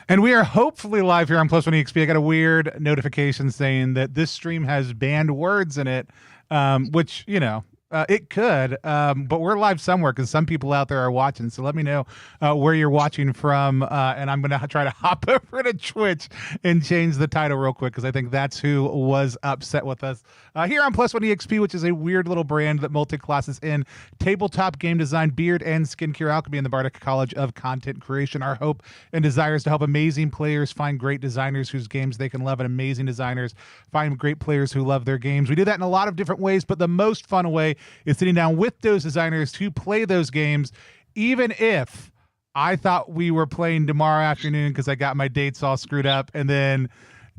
And we are hopefully live here on Plus One EXP. I got a weird notification saying that this stream has banned words in it, which, you know, it could, but we're live somewhere because some people out there are watching. So let me know where you're watching from, and I'm going to try to hop over to Twitch and change the title real quick because I think that's who was upset with us. Here on Plus One EXP, which is a weird little brand that multi-classes in tabletop game design, beard, and skincare alchemy in the Bardic College of Content Creation. Our hope and desire is to help amazing players find great designers whose games they can love, and amazing designers find great players who love their games. We do that in a lot of different ways, but the most fun way is sitting down with those designers to play those games, even if I thought we were playing tomorrow afternoon because I got my dates all screwed up, and then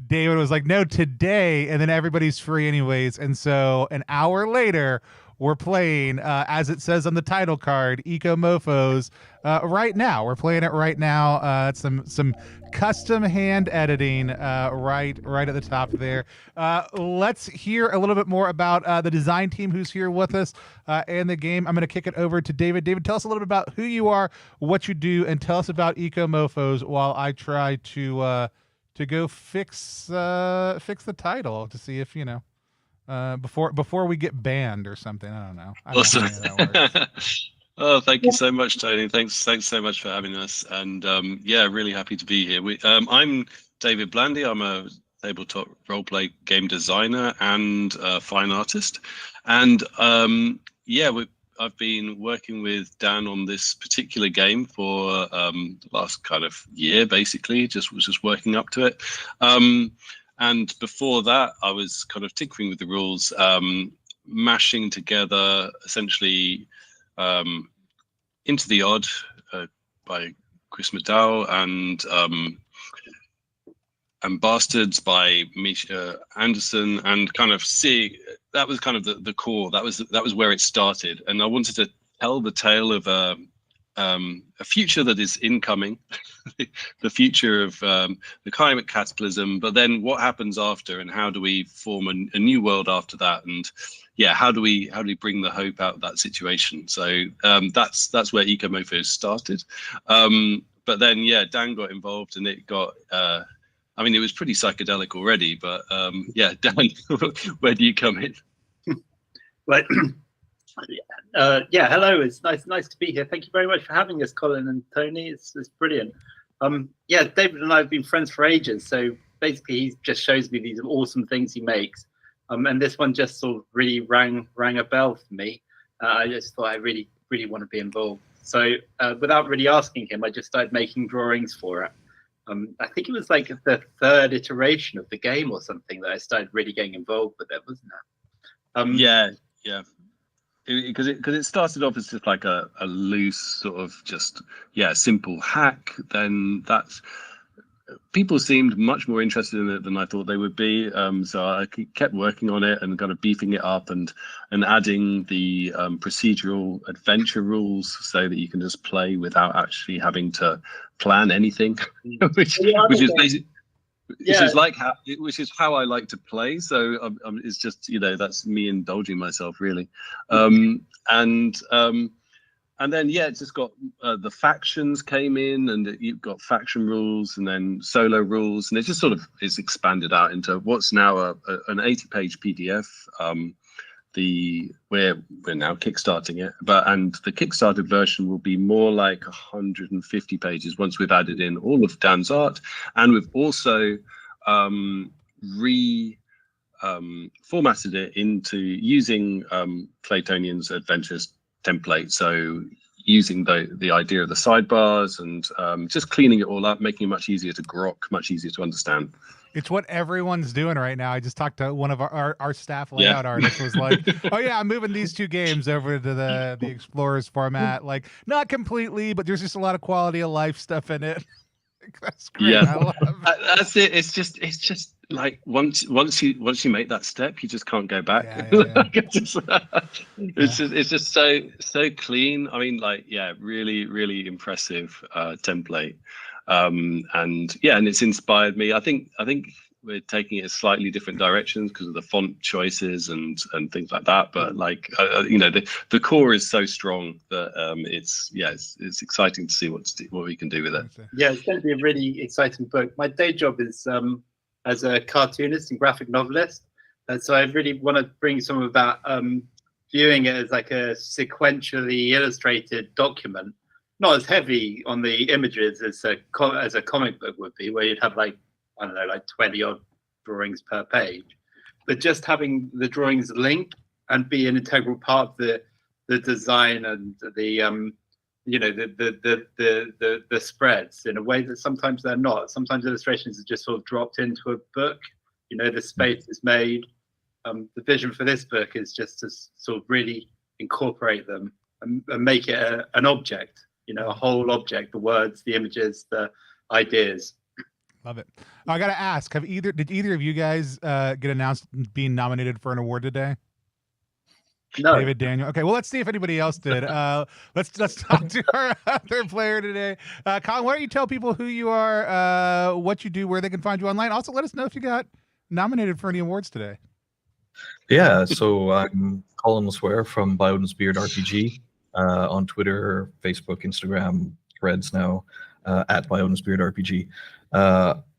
David was like, no, today, and then everybody's free anyways. And so an hour later, we're playing, as it says on the title card, Ecomofos right now. We're playing it right now. It's some custom hand editing right at the top there. Let's hear a little bit more about the design team who's here with us and the game. I'm going to kick it over to David. David, tell us a little bit about who you are, what you do, and tell us about Ecomofos while I try to go fix the title to see if, you know, before we get banned or something. I don't know. Awesome. That Oh, thank you so much, Tony. Thanks so much for having us. And yeah, really happy to be here. I'm David Blandy. I'm a tabletop roleplay game designer and fine artist. And yeah, I've been working with Dan on this particular game for the last kind of year, basically. Was just working up to it. And before that, I was kind of tinkering with the rules, mashing together essentially Into the Odd by Chris McDowell and Bastards by Misha Anderson, and kind of seeing that was kind of the core. That was where it started, and I wanted to tell the tale of a future that is incoming, the future of the climate cataclysm. But then what happens after, and how do we form a new world after that? And yeah, how do we bring the hope out of that situation? So that's where Ecomofos started. But then yeah, Dan got involved, and it got. I mean, it was pretty psychedelic already, but yeah, Dan, where do you come in? Right. Yeah, hello. It's nice to be here. Thank you very much for having us, Colin and Tony. It's brilliant. Yeah, David and I have been friends for ages. So basically, he just shows me these awesome things he makes. And this one just sort of really rang a bell for me. I just thought I really want to be involved. So without really asking him, I just started making drawings for it. I think it was like the third iteration of the game or something that I started really getting involved with it, wasn't it? Yeah. Because it started off as just like a loose sort of just simple hack. Then people seemed much more interested in it than I thought they would be. So I kept working on it and kind of beefing it up and adding the procedural adventure rules so that you can just play without actually having to plan anything, which is how I like to play. So it's just, that's me indulging myself really. And then it just got the factions came in, and you've got faction rules and then solo rules, and it just sort of is expanded out into what's now an 80-page PDF. We're now kickstarting it, and the kickstarted version will be more like 150 pages once we've added in all of Dan's art, and we've also formatted it into using Claytonian's Adventures template. So using the idea of the sidebars and just cleaning it all up, making it much easier to grok, much easier to understand. It's what everyone's doing right now. I just talked to one of our staff layout artists, was like, oh yeah, I'm moving these two games over to the Explorers format. Like, not completely, but there's just a lot of quality of life stuff in it. That's great. Yeah, I love it. That's it. It's just like once you make that step, you just can't go back. It's just so clean. I mean, really impressive template. And it's inspired me. I think we're taking it slightly different directions because of the font choices and things like that. But the core is so strong that it's exciting to see what we can do with it. Yeah, it's going to be a really exciting book. My day job is as a cartoonist and graphic novelist, so I really want to bring some of that, viewing it as like a sequentially illustrated document, not as heavy on the images as a comic book would be, where you'd have like 20 odd drawings per page, but just having the drawings link and be an integral part of the design and the spreads in a way that sometimes they're not. Sometimes illustrations are just sort of dropped into a book. The space is made. The vision for this book is just to sort of really incorporate them and make it an object, a whole object, the words, the images, the ideas. Love it. I got to ask, did either of you guys get announced being nominated for an award today? No. David, Daniel. Okay, well, let's see if anybody else did. Let's talk to our other player today. Colin, why don't you tell people who you are, what you do, where they can find you online. Also, let us know if you got nominated for any awards today. Yeah, so I'm Colin Swear from Bioden's Beard RPG on Twitter, Facebook, Instagram, Threads now, at Bioden's Beard RPG.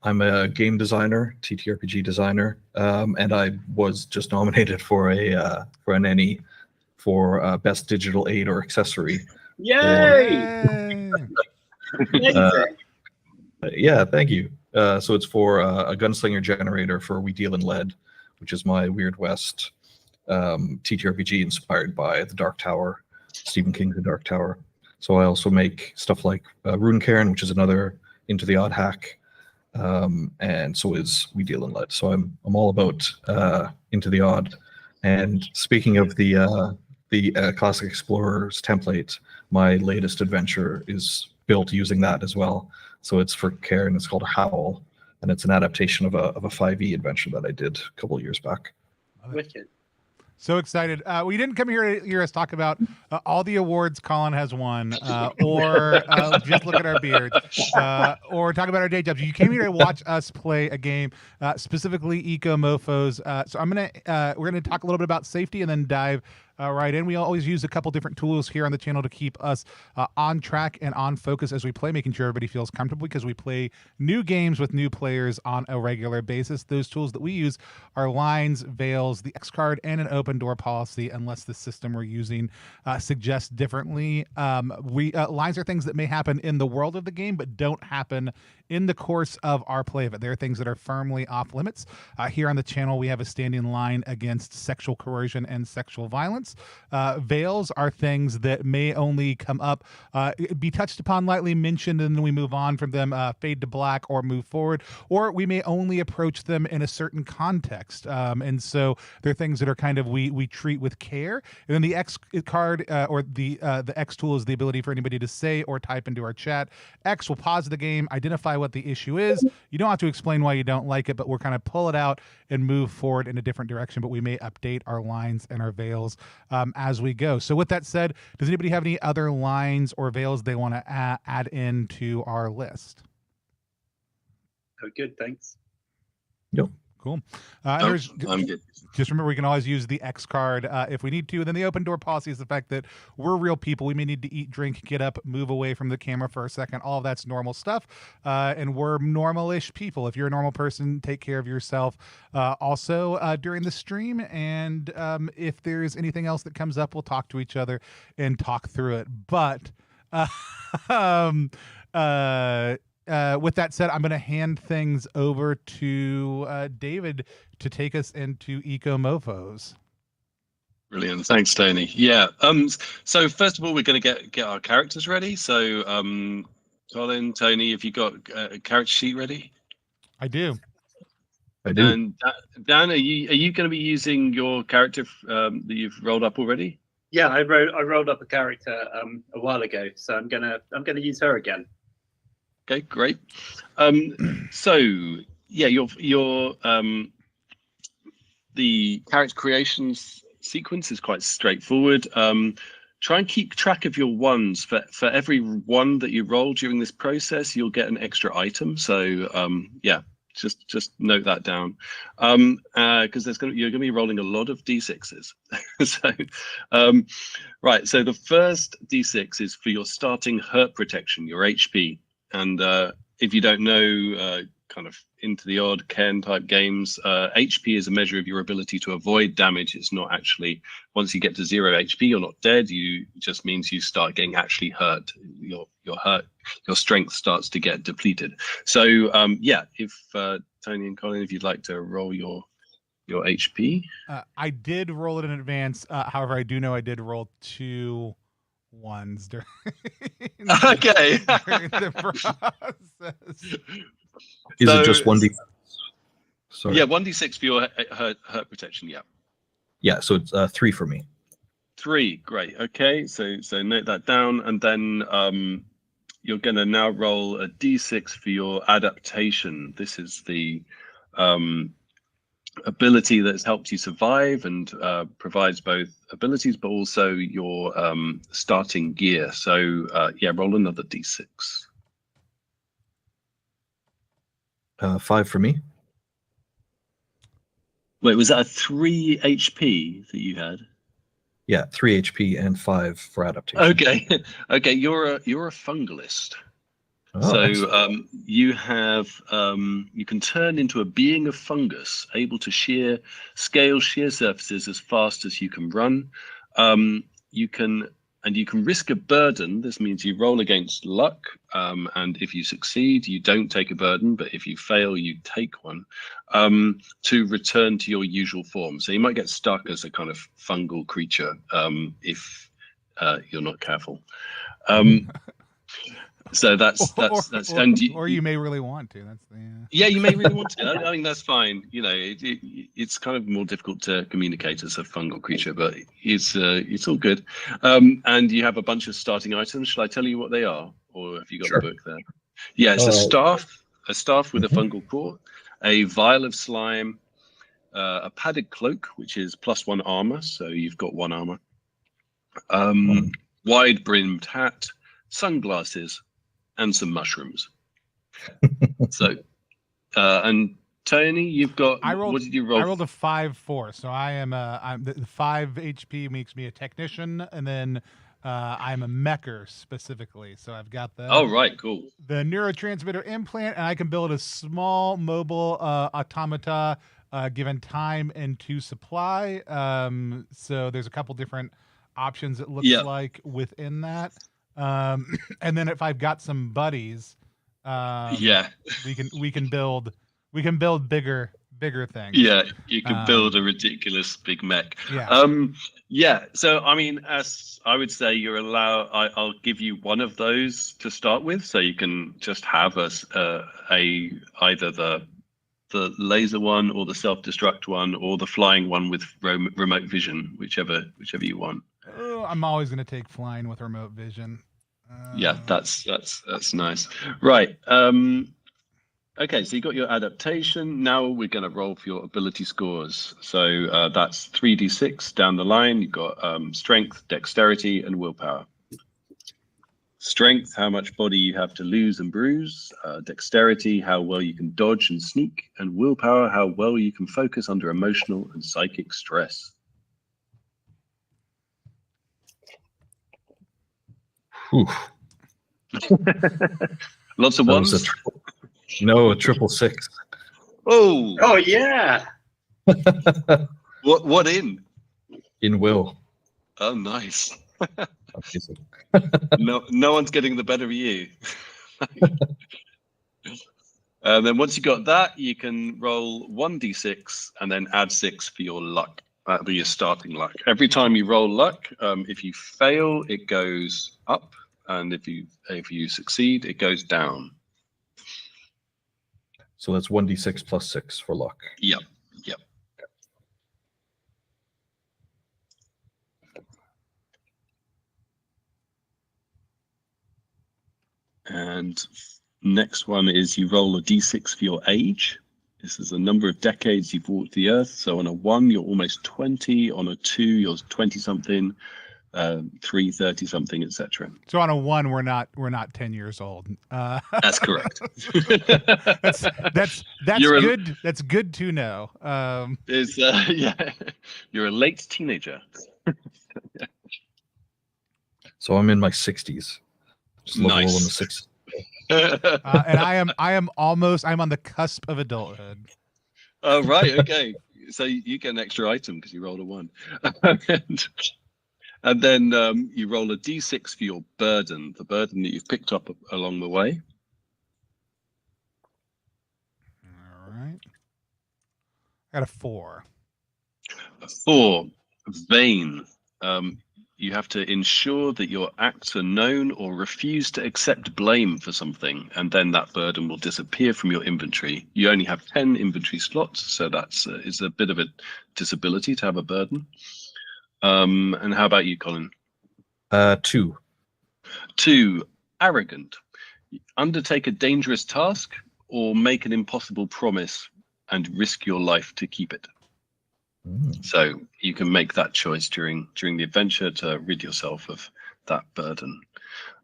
I'm a game designer, ttrpg designer, and I was just nominated for an ENnie for Best Digital Aid or Accessory. Yay! Yeah, thank you. So it's for a gunslinger generator for We Deal in Lead, which is my Weird West TTRPG inspired by The Dark Tower, Stephen King's The Dark Tower. So I also make stuff like Rune Cairn, which is another Into the Odd hack. and so is We Deal in Lead. So I'm all about Into the Odd. And speaking of the Classic Explorers template, my latest adventure is built using that as well. So it's for Cairn. It's called Howl, and it's an adaptation of a 5e adventure that I did a couple of years back. Wicked. So excited. We didn't come here to hear us talk about all the awards Colin has won, or just look at our beards, or talk about our day jobs. You came here to watch us play a game, specifically Ecomofos. So we're gonna talk a little bit about safety and then dive right in. We always use a couple different tools here on the channel to keep us on track and on focus as we play, making sure everybody feels comfortable, because we play new games with new players on a regular basis. Those tools that we use are lines, veils, the X card, and an open door policy, unless the system we're using suggests differently. Lines are things that may happen in the world of the game, but don't happen in the course of our play of it. There are things that are firmly off limits. Here on the channel, we have a standing line against sexual coercion and sexual violence. Veils are things that may only come up, be touched upon, lightly mentioned, and then we move on from them, fade to black or move forward, or we may only approach them in a certain context. And so they're things that are kind of, we treat with care. And then the X card, or the X tool, is the ability for anybody to say or type into our chat. X will pause the game, identify what the issue is. You don't have to explain why you don't like it, but we're kind of pull it out and move forward in a different direction, but we may update our lines and our veils as we go. So with that said, does anybody have any other lines or veils they want to add into our list? Oh, good, thanks. Yep. Cool. I'm good. Just remember, we can always use the X card if we need to. And then the open door policy is the fact that we're real people. We may need to eat, drink, get up, move away from the camera for a second. All of that's normal stuff. And we're normal-ish people. If you're a normal person, take care of yourself also during the stream. And if there's anything else that comes up, we'll talk to each other and talk through it. But with that said, I'm going to hand things over to David to take us into Ecomofos. Brilliant, thanks, Tony. Yeah. So first of all, we're going to get our characters ready. So, Colin, Tony, have you got a character sheet ready? I do. I do. And Dan, are you going to be using your character that you've rolled up already? Yeah, I rolled up a character a while ago, so I'm gonna use her again. Okay, great. So yeah, your the character creations sequence is quite straightforward. Try and keep track of your ones. For every one that you roll during this process, you'll get an extra item. So yeah, just note that down, because you're gonna be rolling a lot of d6s. So right, so the first d6 is for your starting hurt protection, your HP. And if you don't know, kind of Into the Odd, Cairn type games, HP is a measure of your ability to avoid damage. It's not actually, once you get to 0 HP, you're not dead. It just means you start getting actually hurt. Your strength starts to get depleted. So yeah, if Tony and Colin, if you'd like to roll your HP. I did roll it in advance. However, I do know I did roll 2 ones during okay. during the process. Is it just 1d? Sorry. Yeah, 1d6 for your hurt protection. Yeah. Yeah, so it's 3 for me. 3, great. Okay, so note that down, and then you're gonna now roll a d6 for your adaptation. This is the ability that's helped you survive and provides both abilities but also your starting gear. So yeah, roll another d6. 5 for me. Wait, was that a 3 HP that you had? Yeah, 3 HP and 5 for adaptation. Okay. Okay, you're a fungalist. Oh, so excellent. you have you can turn into a being of fungus, able to scale shear surfaces as fast as you can run. You can risk a burden. This means you roll against luck, and if you succeed, you don't take a burden, but if you fail, you take one, to return to your usual form. So you might get stuck as a kind of fungal creature if you're not careful. So that's and or you may really want to. That's the yeah, you may really want to. I think that's fine. You know, it's kind of more difficult to communicate as a fungal creature, but it's all good. And you have a bunch of starting items. Shall I tell you what they are, or have you got Sure. the book there? Yeah, it's a staff with a fungal core, a vial of slime, a padded cloak, which is +1 armor, so you've got 1 armor. Wide brimmed hat, sunglasses, and some mushrooms. So, and Tony, you've got. What did you roll? I rolled a 5-4, so I'm the 5 HP makes me a technician, and then I'm a mecher specifically. So I've got the. Oh right, cool. The neurotransmitter implant, and I can build a small mobile automata given time and 2 supply. So there's a couple different options it looks like within that. And then if I've got some buddies, we can build bigger things. Yeah, you can build a ridiculous big mech. Yeah. So I mean, as I would say, you're allowed. I'll give you one of those to start with, so you can just have either the laser one, or the self-destruct one, or the flying one with remote vision, whichever you want. I'm always going to take flying with remote vision. Yeah, that's nice. Right. Okay, so you got your adaptation. Now we're going to roll for your ability scores. So that's 3d6 down the line. You've got strength, dexterity, and willpower. Strength, how much body you have to lose and bruise. Dexterity, how well you can dodge and sneak. And willpower, how well you can focus under emotional and psychic stress. Lots of ones? No, a 666. Oh yeah. What in? In will. Oh, nice. No one's getting the better of you. And then once you got that, you can roll 1d6 and then add 6 for your luck. That'll be your starting luck. Every time you roll luck, if you fail, it goes up, and if you succeed, it goes down. So that's 1d6 plus 6 for luck. Yep. And next one is you roll a d6 for your age. This is the number of decades you've walked the earth. So on a 1, you're almost 20. On a 2, you're 20-something. 3, 30-something, etc. So on a 1, we're not 10 years old. That's correct. that's good. That's good to know. You're a late teenager. So I'm in my 60s. Just level in the 60s. And I'm on the cusp of adulthood. Oh right, okay. So you get an extra item because you rolled a 1. And then you roll a d6 for your burden, the burden that you've picked up along the way. All right. I got a 4. A 4, vain. You have to ensure that your acts are known or refuse to accept blame for something, and then that burden will disappear from your inventory. You only have 10 inventory slots, so it's a bit of a disability to have a burden. And how about you, Colin? 2. 2, arrogant. Undertake a dangerous task or make an impossible promise and risk your life to keep it. So you can make that choice during the adventure to rid yourself of that burden.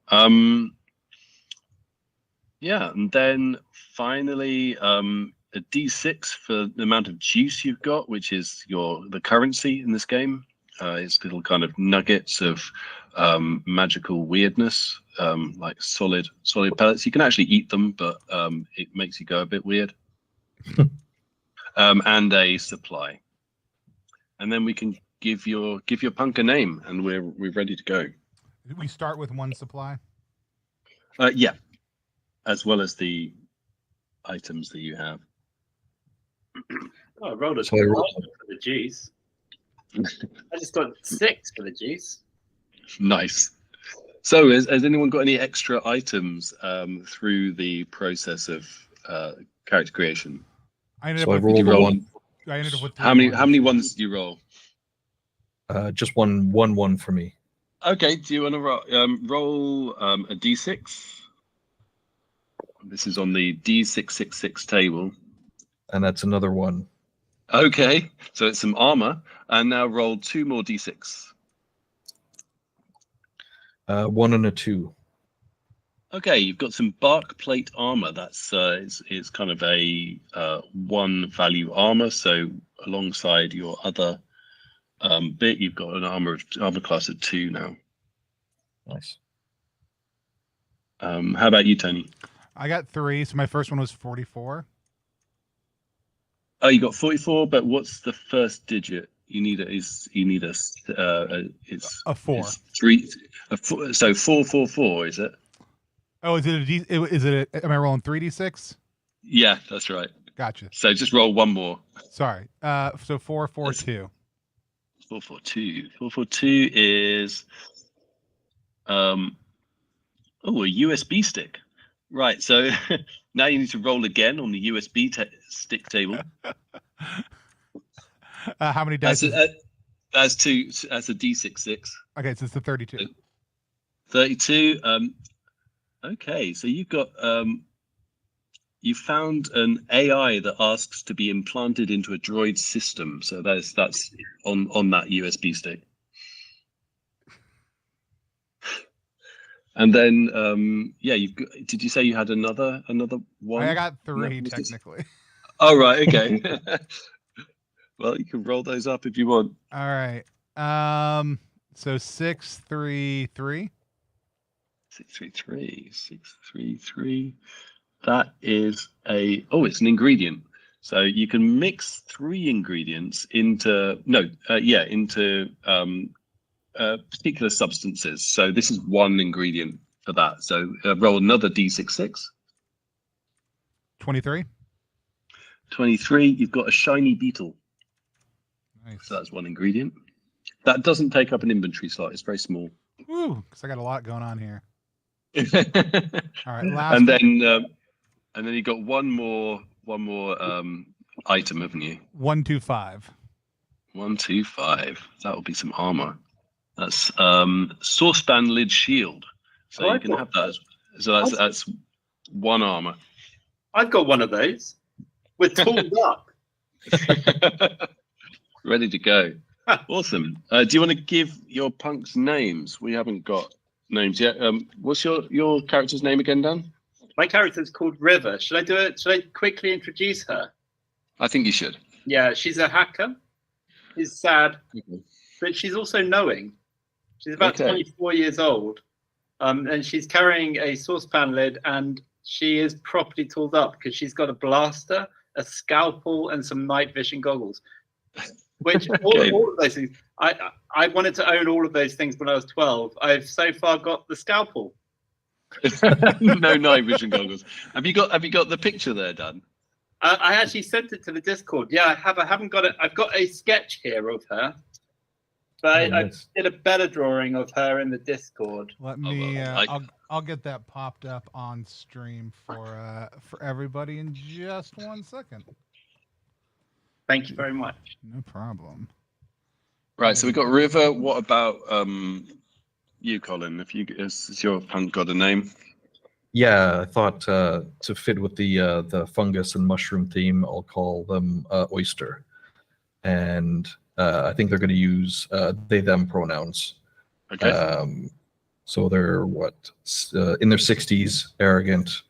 And then finally, a d6 for the amount of juice you've got, which is the currency in this game. It's little kind of nuggets of magical weirdness, like solid pellets. You can actually eat them, but it makes you go a bit weird. And a supply. And then we can give your punk a name, and we're ready to go. We start with 1 supply. Yeah, as well as the items that you have. Oh, I rolled a 12 for the juice. I just got 6 for the juice. Nice. So, has anyone got any extra items through the process of character creation? I ended So I up with rolled a roll- one. I ended up with How 3 many ones. ones did you roll? Just one for me. Okay, do you want to roll a d6? This is on the d666 table. And that's another one. Okay, so it's some armor, and now roll 2 more d6. 1 and a 2. Okay, you've got some bark plate armor. That's is kind of a 1 value armor. So alongside your other bit, you've got an armor class of 2 now. Nice. How about you, Tony? I got 3, so my first one was 44. Oh, you got 44, but what's the first digit? You need a 4. It's 3. So 444, is it? Oh, is it a D? Is it? Am I rolling 3d6? Yeah, that's right. Gotcha. So just roll 1 more. Sorry. So 442. 442. 442 is a USB stick. Right. So now you need to roll again on the USB stick table. How many dice? That's 2. That's a D66. Okay, so it's the 32. 32. Okay, so you've got you found an AI that asks to be implanted into a droid system. So that's on that USB stick. And then you've got, did you say you had another one? I got 3 No, technically. Oh right, okay. Well, you can roll those up if you want. All right. So 633. 633. That is it's an ingredient. So you can mix 3 ingredients into particular substances. So this is 1 ingredient for that. So roll another D66. 23. 23. You've got a shiny beetle. Nice. So that's 1 ingredient. That doesn't take up an inventory slot. It's very small. Woo! Because I got a lot going on here. All right, last. And then you got one more item, haven't you? 125. 125. That will be some armor. That's saucepan lid shield. So you can have that. That's 1 armor. I've got one of those. We're tooled up. Ready to go. Awesome. Do you want to give your punks names? We haven't got names yet. What's your character's name again, Dan? My character's called River. Should I do it? Should I quickly introduce her? I think you should. Yeah, she's a hacker. She's sad, but she's also knowing. She's about 24 years old, and she's carrying a saucepan lid, and she is properly tooled up because she's got a blaster, a scalpel, and some night vision goggles. Which all of those things. I wanted to own all of those things when I was 12. I've so far got the scalpel. No night vision goggles. Have you got the picture there, Dan? I actually sent it to the Discord. Yeah, I have. I haven't got it. I've got a sketch here of her, but I did a better drawing of her in the Discord. Let me. I'll get that popped up on stream for everybody in just 1 second. Thank you very much. No problem. Right, so we've got River. What about you, Colin? Has your punk got a name? Yeah, I thought to fit with the fungus and mushroom theme, I'll call them Oyster, and I think they're going to use they/them pronouns. Okay. So they're in their 60s, arrogant,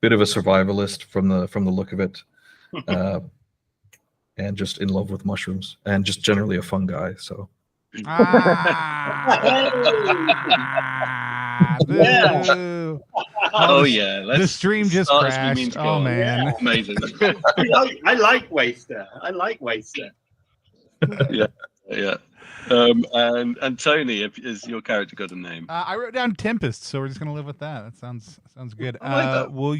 bit of a survivalist from the look of it, and just in love with mushrooms and just generally a fun guy. So. Boo. Oh yeah, the stream just crashed. Oh man, amazing. I like Waster. Yeah. And Tony, is your character got a name? I wrote down Tempest, so we're just gonna live with that. That sounds good. I like that. We'll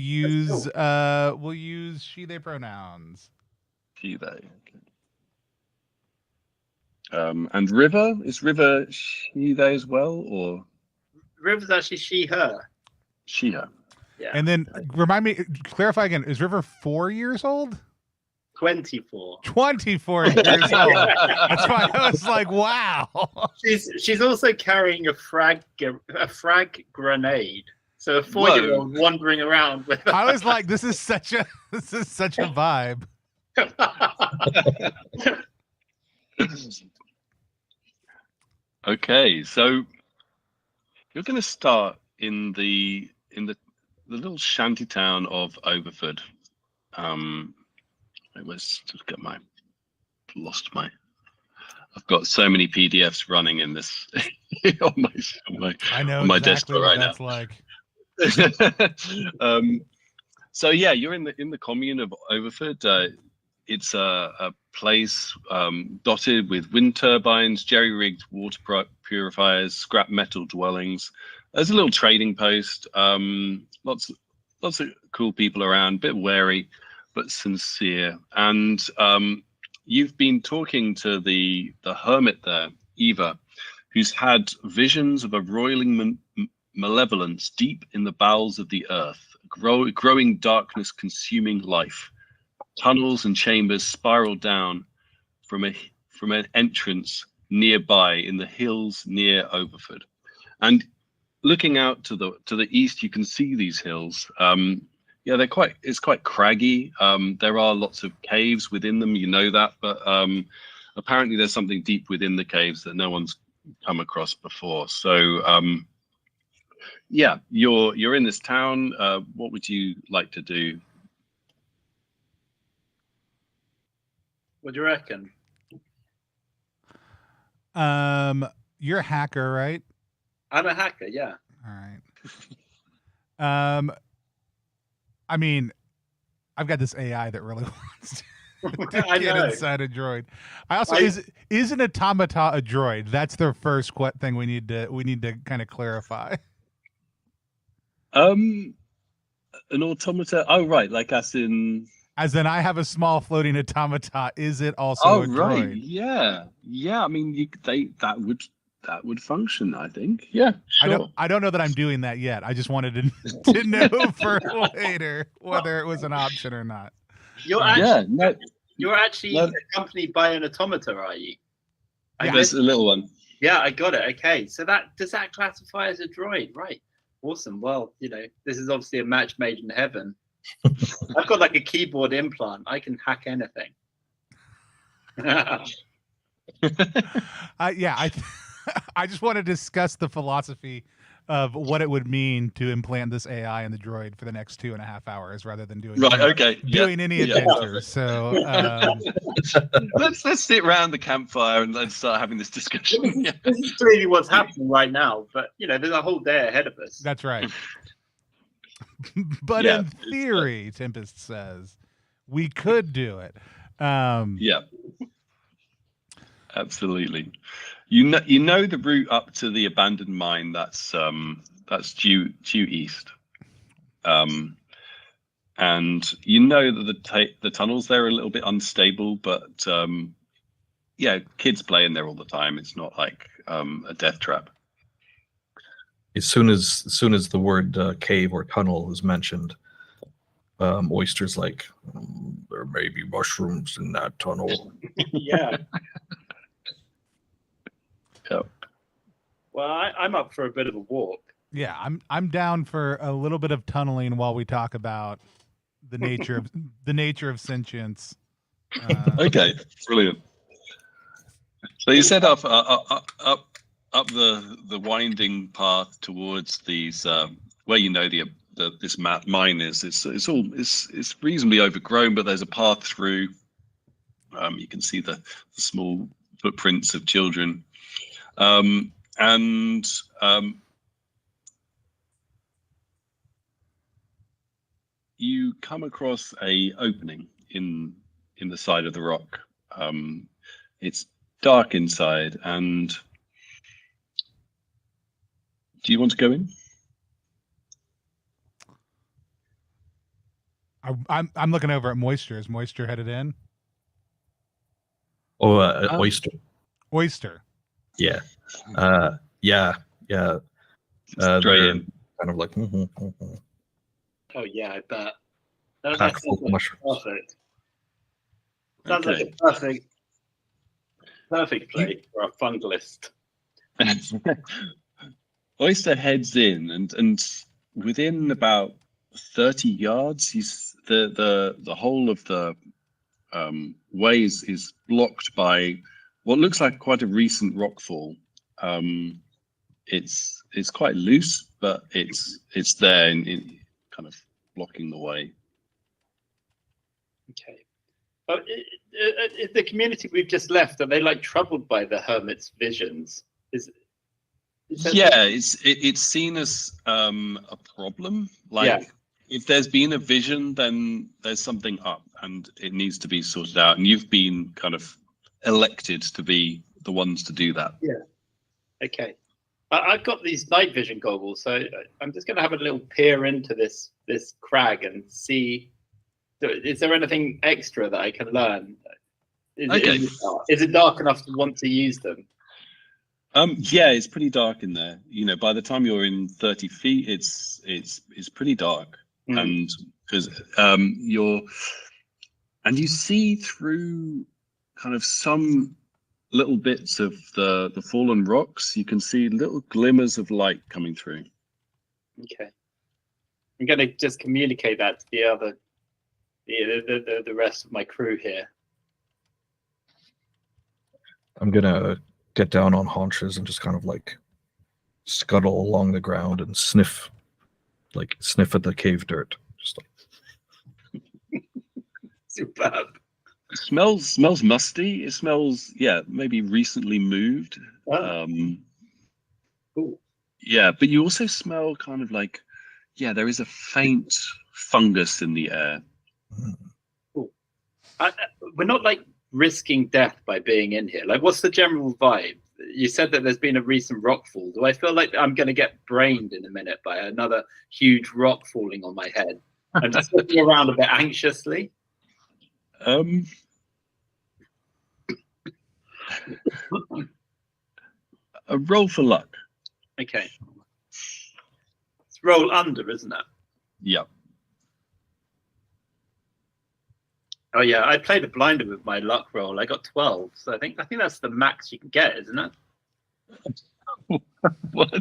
use she/they pronouns. She/they. Okay. And River, is River she, they as well, or River's actually she, her. she, her? Yeah. And then remind me, clarify again, is River 4 years old? 24. 24 years old. That's why I was like, wow. She's also carrying a frag grenade. So a 4-year-old wandering around with. I was like, this is such a vibe. Okay, so you're going to start in the little shanty town of Overford. It was just get my lost my. I've got so many PDFs running in this on my desktop right now. So yeah, you're in the commune of Overford. It's a place dotted with wind turbines, jerry-rigged water purifiers, scrap metal dwellings. There's a little trading post. Lots of cool people around. A bit wary, but sincere. And you've been talking to the hermit there, Eva, who's had visions of a roiling malevolence deep in the bowels of the earth, growing darkness consuming life. Tunnels and chambers spiral down from an entrance nearby in the hills near Overford. And looking out to the east, you can see these hills. Yeah, it's quite craggy. There are lots of caves within them, you know that, but apparently there's something deep within the caves that no one's come across before. So yeah, you're in this town. What would you like to do? What do you reckon? You're a hacker, right? I'm a hacker, yeah. All right. I mean, I've got this AI that really wants to get inside a droid. I also is an automata a droid? That's the first thing we need to kind of clarify. An automata. Oh right, like as in I have a small floating automata. Is it also a droid? Right. Yeah. I mean, that would function, I think. Yeah, sure. I don't know that I'm doing that yet. I just wanted to know for later whether it was an option or not. You're actually accompanied by an automata, are you? Yeah. There's a little one. Yeah, I got it. Okay, so does that classify as a droid? Right. Awesome. Well, this is obviously a match made in heaven. I've got like a keyboard implant. I can hack anything. I just want to discuss the philosophy of what it would mean to implant this AI in the droid for the next 2.5 hours rather than doing any adventures. So let's sit around the campfire and let's start having this discussion. This is really what's happening right now, but there's a whole day ahead of us. That's right. But in theory, Tempest says we could do it. Yeah, absolutely. You know the route up to the abandoned mine. That's due east, and you know that the tunnels there are a little bit unstable, but kids play in there all the time. It's not like a death trap. As soon as the word cave or tunnel is mentioned, Oyster's like, there may be mushrooms in that tunnel. Yeah. Yep. Well, I'm up for a bit of a walk. Yeah, I'm down for a little bit of tunneling while we talk about the nature of sentience. Okay, brilliant. So you set up the winding path towards these where this mine is. It's reasonably overgrown, but there's a path through. You can see the small footprints of children. You come across a opening in the side of the rock. It's dark inside, and do you want to go in? I'm looking over at Moisture. Is Moisture headed in? Oh, Oyster. Oyster. Yeah. Yeah. Straight They're in. kind of like Oh yeah, I bet. That pack sounds full of like mushrooms. perfect. Sounds Okay. like a perfect place for a fungalist. Oyster heads in, and within about 30 yards, the whole of the way is blocked by what looks like quite a recent rockfall. It's quite loose, but it's there in kind of blocking the way. Okay. The community we've just left, are they like troubled by the hermit's visions? Is that Yeah, it's seen as a problem. Like, Yeah. if there's been a vision, then there's something up, and it needs to be sorted out. And you've been kind of elected to be the ones to do that. Okay. I've got these night vision goggles, so I'm just going to have a little peer into this crag and see. Is there anything extra that I can learn? Is it dark enough to want to use them? Yeah, it's pretty dark in there. You know, by the time you're in 30 feet, it's pretty dark, and because you see through kind of some little bits of the fallen rocks. You can see little glimmers of light coming through. Okay. I'm going to just communicate that to the rest of my crew here. I'm gonna get down on haunches and just kind of like scuttle along the ground and sniff at the cave dirt. Just like Superb. It smells musty. It smells, yeah, maybe recently moved. Cool. Yeah, but you also smell kind of like, yeah, there is a faint fungus in the air. Cool. We're not like risking death by being in here. Like, what's the general vibe? You said that there's been a recent rockfall. Do I feel like I'm going to get brained in a minute by another huge rock falling on my head? I'm just looking around a bit anxiously. A roll for luck. Okay. It's roll under, isn't it? Yeah. Oh yeah, I played a blinder with my luck roll. I got 12, so I think that's the max you can get, isn't it? What?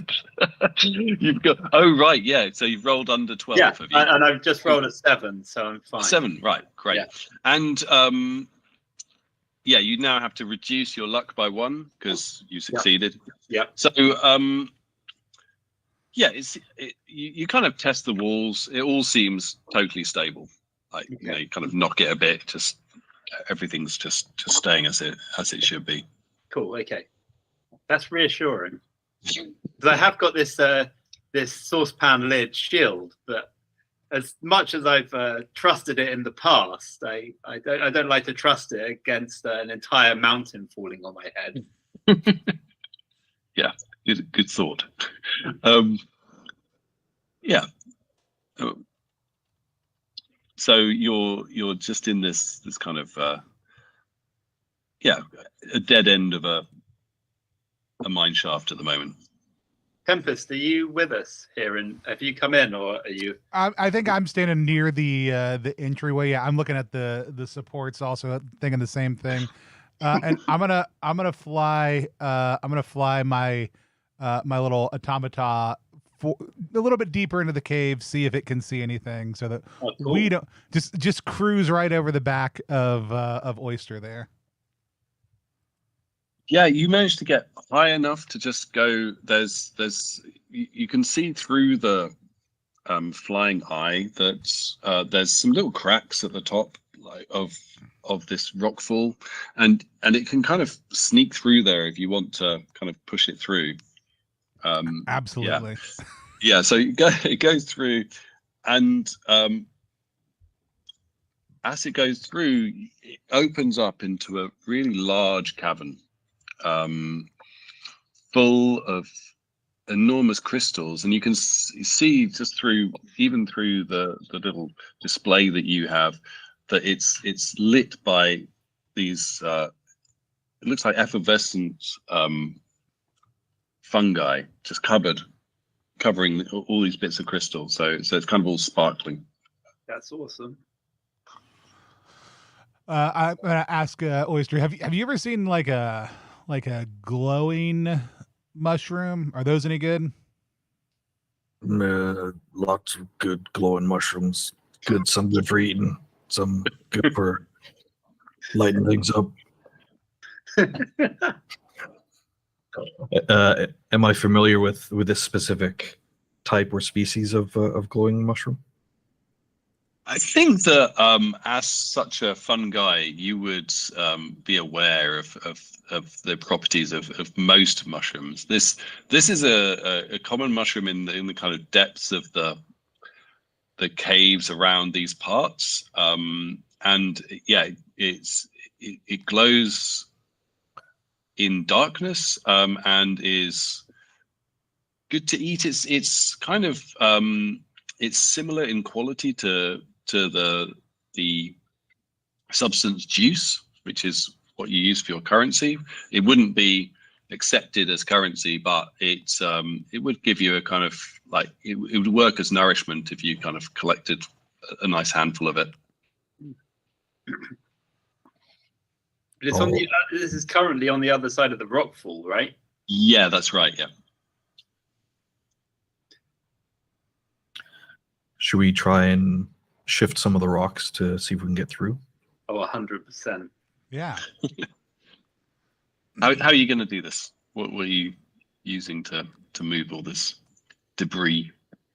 You've got? Oh right, yeah. So you've rolled under 12. Yeah, Have you? and I've just rolled a 7, so I'm fine. 7, right? Great. Yeah. And yeah, you now have to reduce your luck by 1 because you succeeded. Yeah. So yeah, you kind of test the walls. It all seems totally stable. Like, you know, you kind of knock it a bit, just everything's just staying as it should be. Cool. Okay, that's reassuring. Because I have got this this saucepan lid shield, but as much as I've trusted it in the past, I don't like to trust it against an entire mountain falling on my head. Yeah, good thought. Yeah. So you're just in this kind of a dead end of a mine shaft at the moment. Tempest, are you with us here? And have you come in, or are you? I think I'm standing near the entryway. Yeah, I'm looking at the supports, also thinking the same thing. And I'm gonna fly my my little automata a little bit deeper into the cave, see if it can see anything, so that we don't just cruise right over the back of Oyster there. Yeah, you managed to get high enough to just go. You can see through the flying eye that there's some little cracks at the top, like of this rockfall, and it can kind of sneak through there if you want to kind of push it through. Absolutely. Yeah. So it goes through, and as it goes through, it opens up into a really large cavern, full of enormous crystals, and you can see just through the little display that you have that it's lit by these it looks like effervescent fungi just covering all these bits of crystal. So it's kind of all sparkling. That's awesome. I'm gonna ask Oyster. Have you ever seen like a glowing mushroom? Are those any good? Lots of good glowing mushrooms. Some good for eating. Some good for lighting things up. Am I familiar with this specific type or species of glowing mushroom? I think that as such a fungi, you would be aware of the properties of most mushrooms. This is a common mushroom in the kind of depths of the caves around these parts, and yeah, it glows in darkness and is good to eat. It's kind of it's similar in quality to the substance juice, which is what you use for your currency. It wouldn't be accepted as currency, but it would give you a kind of like it would work as nourishment if you kind of collected a nice handful of it. But it's on the. This is currently on the other side of the rockfall, right? Yeah, that's right. Yeah. Should we try and shift some of the rocks to see if we can get through? Oh, 100%. Yeah. How are you going to do this? What were you using to move all this debris?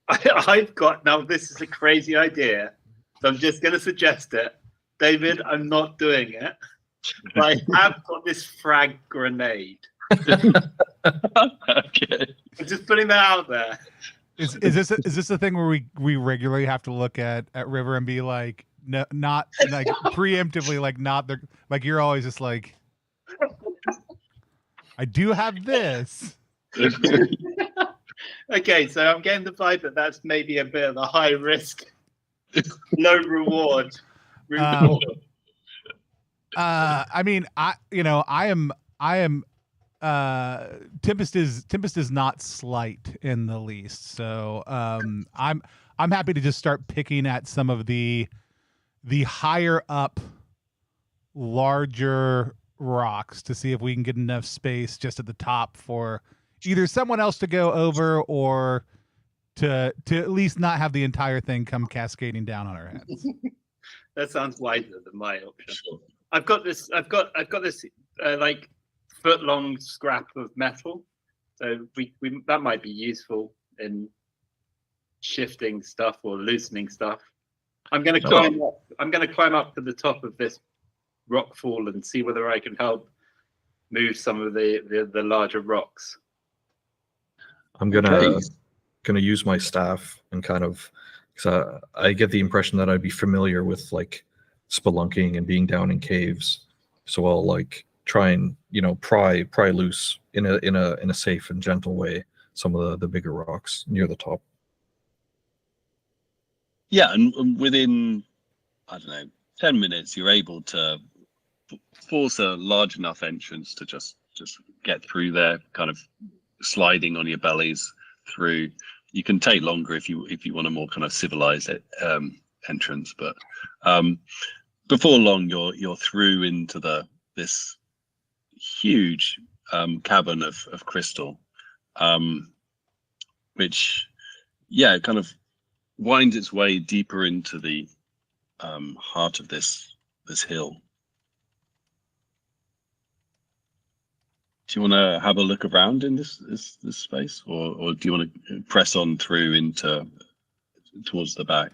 I've got, now this is a crazy idea, so I'm just going to suggest it. David, I'm not doing it. But I have got this frag grenade. Okay. I'm just putting that out there. Is this the thing where we regularly have to look at River and be like, no, not like preemptively, like not the, like you're always just like, I do have this. Okay, so I'm getting the vibe that that's maybe a bit of a high risk, low reward. I mean, I am Tempest is not slight in the least. So I'm happy to just start picking at some of the higher up larger rocks to see if we can get enough space just at the top for either someone else to go over or to at least not have the entire thing come cascading down on our heads. That sounds wiser than my option. Sure. I've got this like foot-long scrap of metal, so we that might be useful in shifting stuff or loosening stuff. I'm going to climb up. I'm going to climb up to the top of this rock fall and see whether I can help move some of the larger rocks. I'm gonna use my staff and kind of, because I get the impression that I'd be familiar with like spelunking and being down in caves, so I'll like try and pry loose in a safe and gentle way some of the bigger rocks near the top. Yeah, and within, I don't know, 10 minutes, you're able to force a large enough entrance to just get through there, kind of sliding on your bellies through. You can take longer if you want a more kind of civilized entrance, but before long, you're through into this huge cavern of crystal, which, yeah, kind of winds its way deeper into the heart of this hill. Do you want to have a look around in this space, or do you want to press on through towards the back?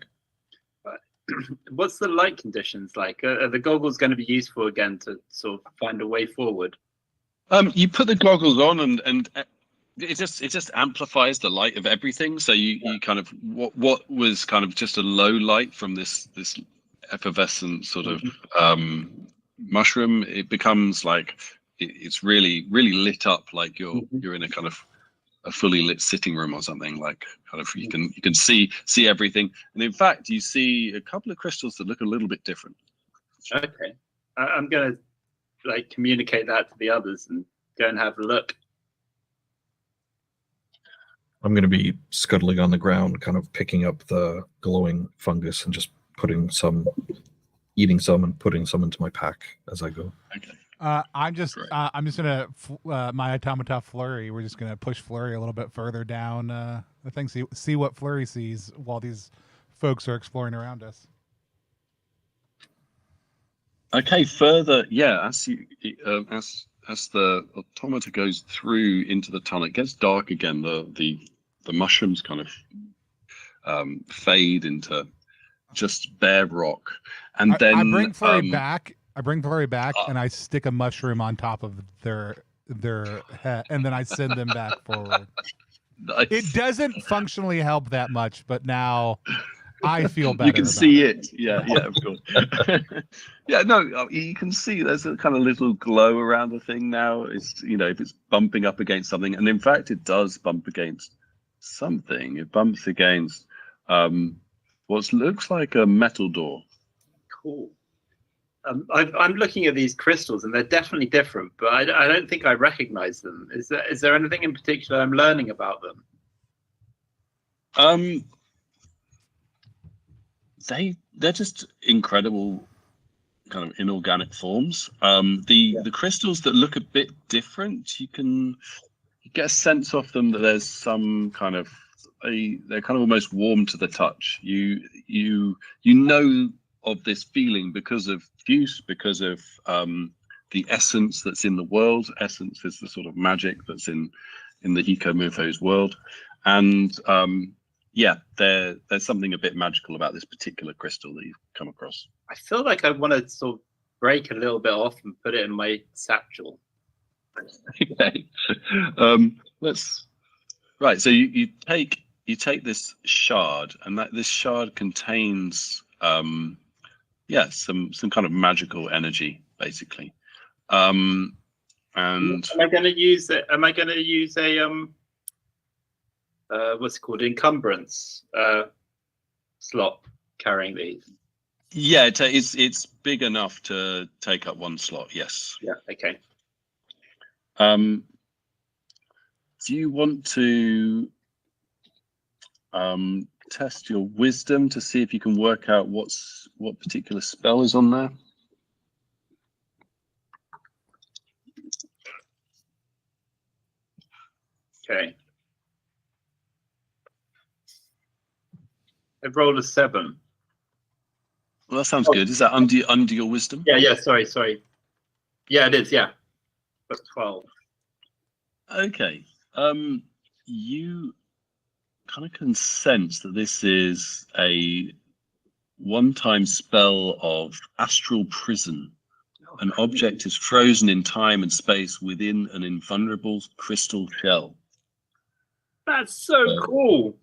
What's the light conditions like? Are the goggles going to be useful again to sort of find a way forward? You put the goggles on and it just amplifies the light of everything. So you kind of what was kind of just a low light from this effervescent sort of mushroom, it becomes like it's really lit up, like you're in a kind of a fully lit sitting room or something. Like kind of you can see everything, and in fact you see a couple of crystals that look a little bit different. Okay, I'm gonna like communicate that to the others and go and have a look. I'm going to be scuttling on the ground, kind of picking up the glowing fungus and just eating some and putting some into my pack as I go. Okay. I'm just gonna my automata flurry. We're just gonna push flurry a little bit further down the thing. See what flurry sees while these folks are exploring around us. Okay, further, yeah. As the automata goes through into the tunnel, it gets dark again. The mushrooms kind of fade into just bare rock, and then I bring flurry back. And I stick a mushroom on top of their head, and then I send them back forward. Nice. It doesn't functionally help that much, but now I feel better. You can see it. Yeah, of course. Yeah, no, you can see there's a kind of little glow around the thing now. It's, if it's bumping up against something, and in fact, it does bump against something. It bumps against what looks like a metal door. Cool. I'm looking at these crystals, and they're definitely different, but I don't think I recognize them. Is there anything in particular I'm learning about them? They're just incredible kind of inorganic forms. The crystals that look a bit different, you get a sense of them that there's some kind of they're kind of almost warm to the touch. You know of this feeling because of use, because of the essence that's in the world. Essence is the sort of magic that's in the ecomofos world, and there's something a bit magical about this particular crystal that you've come across. I feel like I want to sort of break a little bit off and put it in my satchel. Okay. Right. So you take this shard, and this shard contains some kind of magical energy, basically. And am I going to use it? Am I going to use a what's it called, encumbrance slot carrying these? Yeah, it's big enough to take up one slot. Yes. Yeah. Okay. Do you want to test your wisdom to see if you can work out what particular spell is on there? Okay. I've rolled a 7. Well, that sounds good. Is that under your wisdom? Yeah. Sorry. Yeah, it is. Yeah. That's 12. Okay. You kind of can sense that this is a one-time spell of astral prison. An object is frozen in time and space within an invulnerable crystal shell. That's so cool.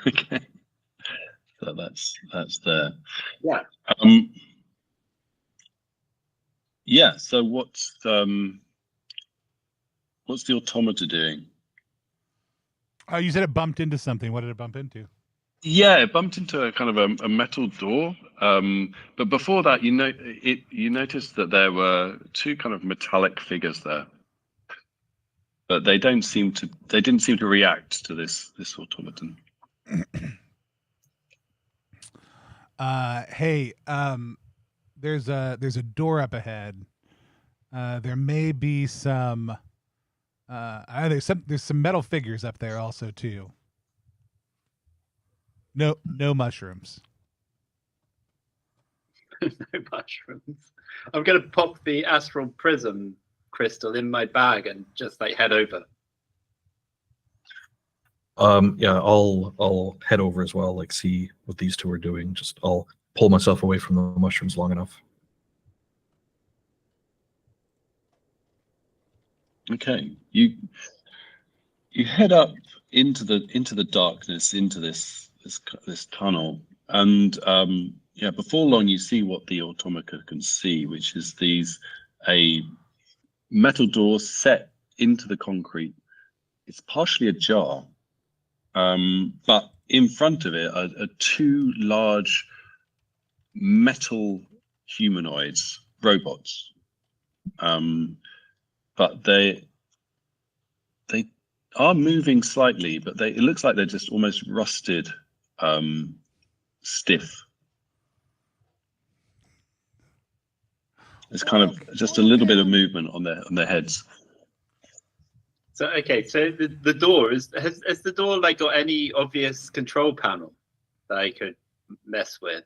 Okay. So that's there. Yeah. Yeah. So what's the automata doing? Oh, you said it bumped into something. What did it bump into? Yeah, it bumped into a kind of a metal door. But before that, you noticed that there were two kind of metallic figures there. But they didn't seem to react to this automaton. Hey, there's a door up ahead. There may be some there's some metal figures up there also too. No mushrooms. No mushrooms. I'm gonna pop the astral prism crystal in my bag and just like head over. Yeah, I'll head over as well, like see what these two are doing. Just I'll pull myself away from the mushrooms long enough. Okay, you head up into the darkness, into this tunnel, and before long you see what the automata can see, which is a metal door set into the concrete. It's partially ajar, but in front of it are two large metal humanoids, robots. but they are moving slightly, but it looks like they're just almost rusted, stiff. It's kind of just a little bit of movement on their heads. So okay, so the door has the door like got any obvious control panel that I could mess with?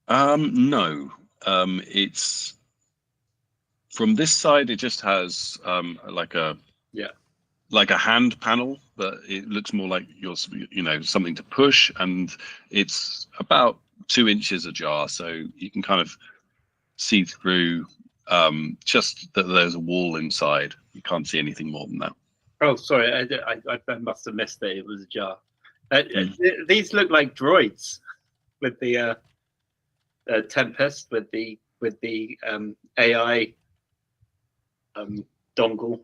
No. It's from this side. It just has like a hand panel, but it looks more like something to push, and it's about 2 inches ajar, so you can kind of see through. Just that there's a wall inside. You can't see anything more than that. Oh, sorry, I must have missed it. It was ajar. These look like droids with the Tempest, with the AI dongle.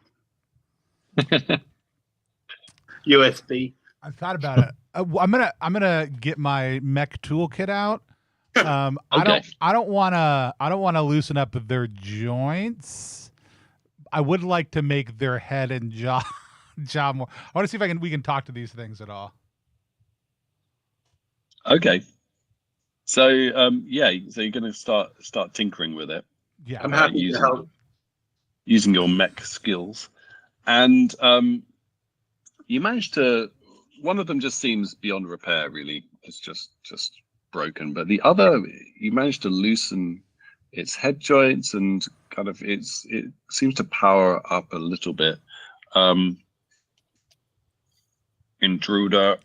USB. I thought about it. I'm gonna get my mech toolkit out. Okay. I don't want to loosen up their joints. I would like to make their head and jaw more. I want to see if we can talk to these things at all. Okay. So so you're going to start tinkering with it. Yeah, I'm happy to help. Using your mech skills, and you managed to. One of them just seems beyond repair. Really, it's just broken. But the other, you managed to loosen its head joints, and kind of it seems to power up a little bit. Intruder.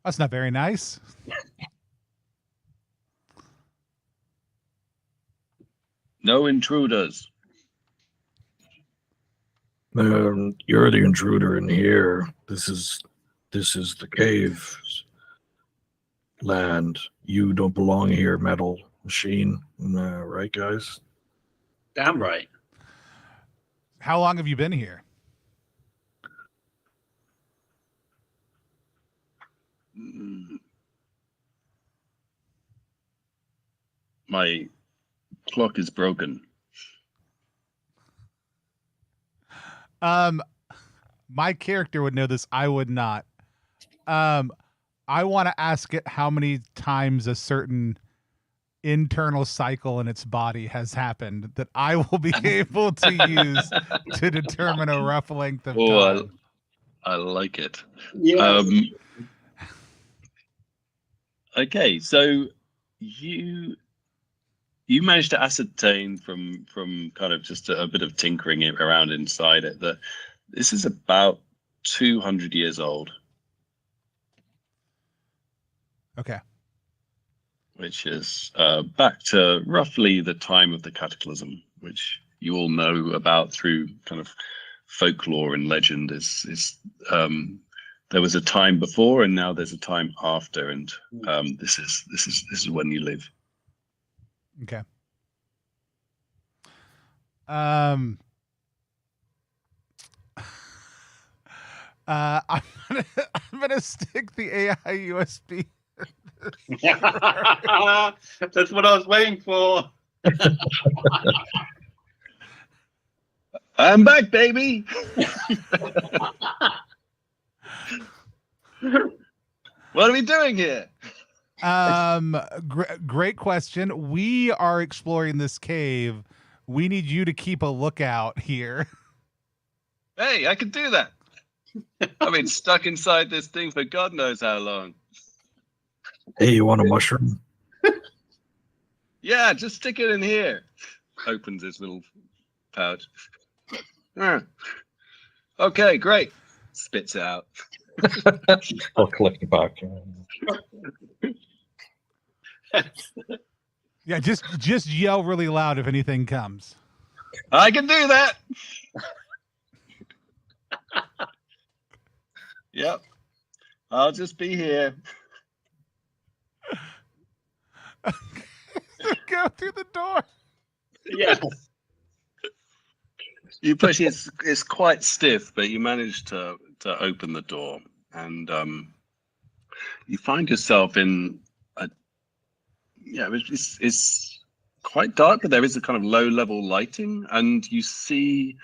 That's not very nice. No intruders. You're the intruder in here. This is the cave land. You don't belong here, metal machine. Right, guys? Damn right. How long have you been here? My clock is broken. My character would know this. I would not. I want to ask it how many times a certain internal cycle in its body has happened that I will be able to use to determine a rough length of time. I like it. Yeah. Okay, so you managed to ascertain from kind of just a bit of tinkering around inside it that this is about 200 years old. Okay. Which is back to roughly the time of the Cataclysm, which you all know about through kind of folklore and legend. There was a time before, and now there's a time after, and this is when you live. Okay. I'm gonna stick the AI USB. That's what I was waiting for. I'm back, baby. What are we doing here? Great question. We are exploring this cave. We need you to keep a lookout here. Hey, I can do that. I've been stuck inside this thing for God knows how long. Hey, you want a mushroom? Yeah, just stick it in here. Opens his little pouch. Okay, great. Spits it out. I'll collect it back. Yeah, just yell really loud if anything comes. I can do that. Yep. I'll just be here. Go through the door. Yeah. You push it. It's quite stiff, but you manage to open the door, and you find yourself in a. Yeah, it's quite dark, but there is a kind of low-level lighting, and you see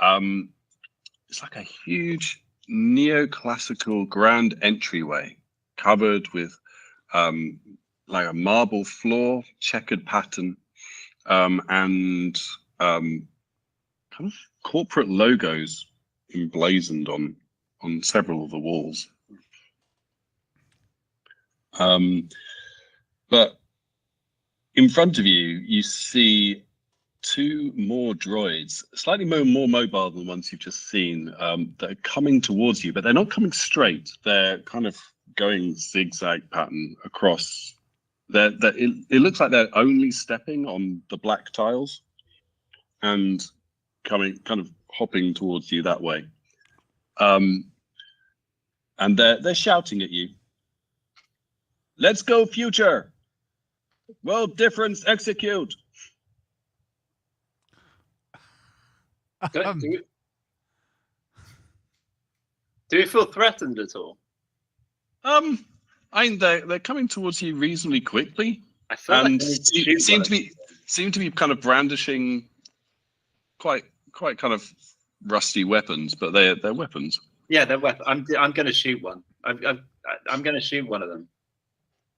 it's like a huge neoclassical grand entryway covered with like a marble floor, checkered pattern, and kind of corporate logos emblazoned on several of the walls. But in front of you, you see two more droids, slightly more mobile than the ones you've just seen, that are coming towards you, but they're not coming straight. They're kind of going zigzag pattern across. It looks like they're only stepping on the black tiles and coming, kind of hopping towards you that way. And they're shouting at you. Let's go, future. World difference, execute. Do you feel threatened at all? I mean, they're coming towards you reasonably quickly, I feel and like I need to seem to be kind of brandishing quite kind of rusty weapons, but they're weapons. Yeah, they're weapons. I'm going to shoot one. I'm going to shoot one of them.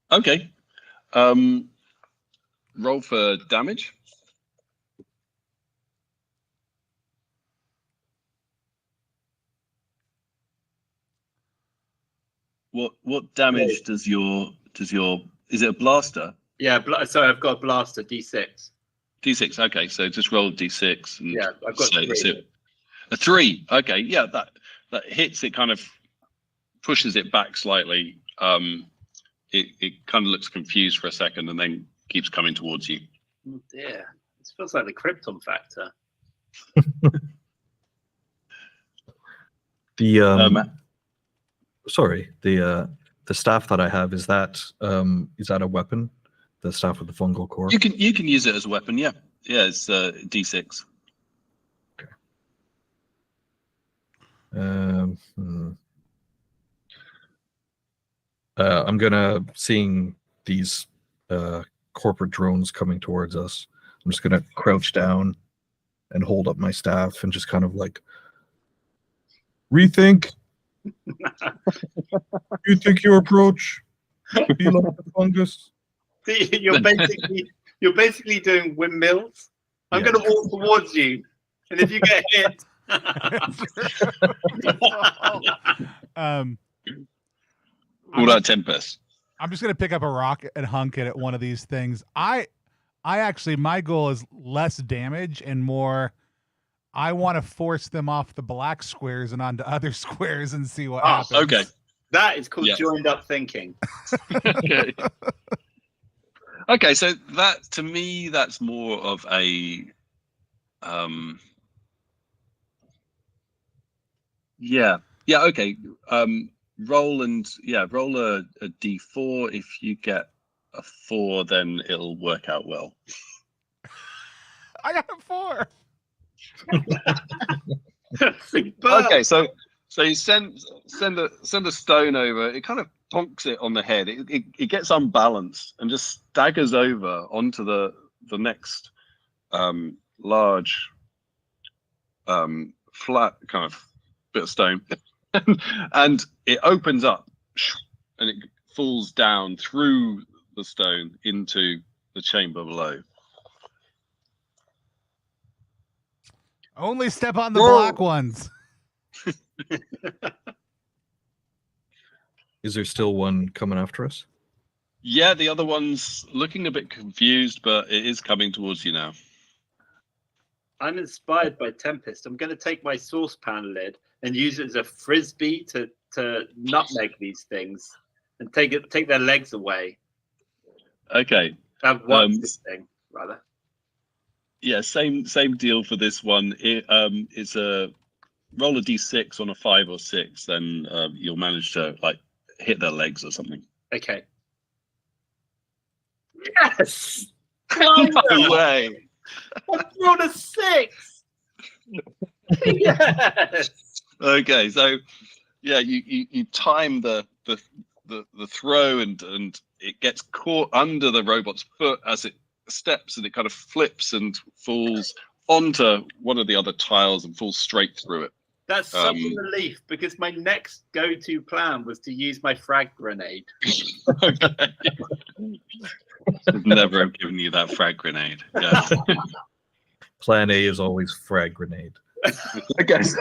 Okay. Roll for damage. What damage does your is it a blaster? Yeah, sorry, I've got a blaster, D6. D6. Okay, so just roll D6. And Yeah, I've got three. A 3. Okay, yeah, that hits it, kind of pushes it back slightly. It kind of looks confused for a second and then keeps coming towards you. Oh dear, this feels like the Krypton factor. Sorry, the staff that I have, is that a weapon? The staff with the fungal core. You can use it as a weapon. Yeah, it's D6. Okay. I'm gonna, seeing these corporate drones coming towards us, I'm just gonna crouch down and hold up my staff and just kind of like rethink. You think your approach be like the fungus? You're basically doing windmills. I'm going to walk towards you, and if you get hit, all that Tempest. I'm just going to pick up a rock and hunk it at one of these things. I actually, my goal is less damage and more. I want to force them off the black squares and onto other squares and see what happens. Okay. That is called joined up thinking. Okay. Okay, so that, to me, that's more of a okay. Roll a D4. If you get a 4, then it'll work out well. I got a 4. Okay, so you send a stone over. It kind of bonks it on the head. It gets unbalanced and just staggers over onto the next large flat kind of bit of stone, and it opens up and it falls down through the stone into the chamber below. Only step on the black ones. Is there still one coming after us? Yeah, the other one's looking a bit confused, but it is coming towards you now. I'm inspired by Tempest. I'm going to take my saucepan lid and use it as a frisbee to nutmeg these things and take their legs away. Okay. This thing, rather. Yeah, same deal for this one. It's a roll a d6 on a 5 or 6, then you'll manage to like hit their legs or something. Okay. Yes. No way. I rolled a 6. Yes. Okay, so yeah, you time the throw and it gets caught under the robot's foot as it steps, and it kind of flips and falls onto one of the other tiles and falls straight through it. That's such a relief, because my next go-to plan was to use my frag grenade. Okay. I've never have given you that frag grenade. Yeah. Plan A is always frag grenade. I guess.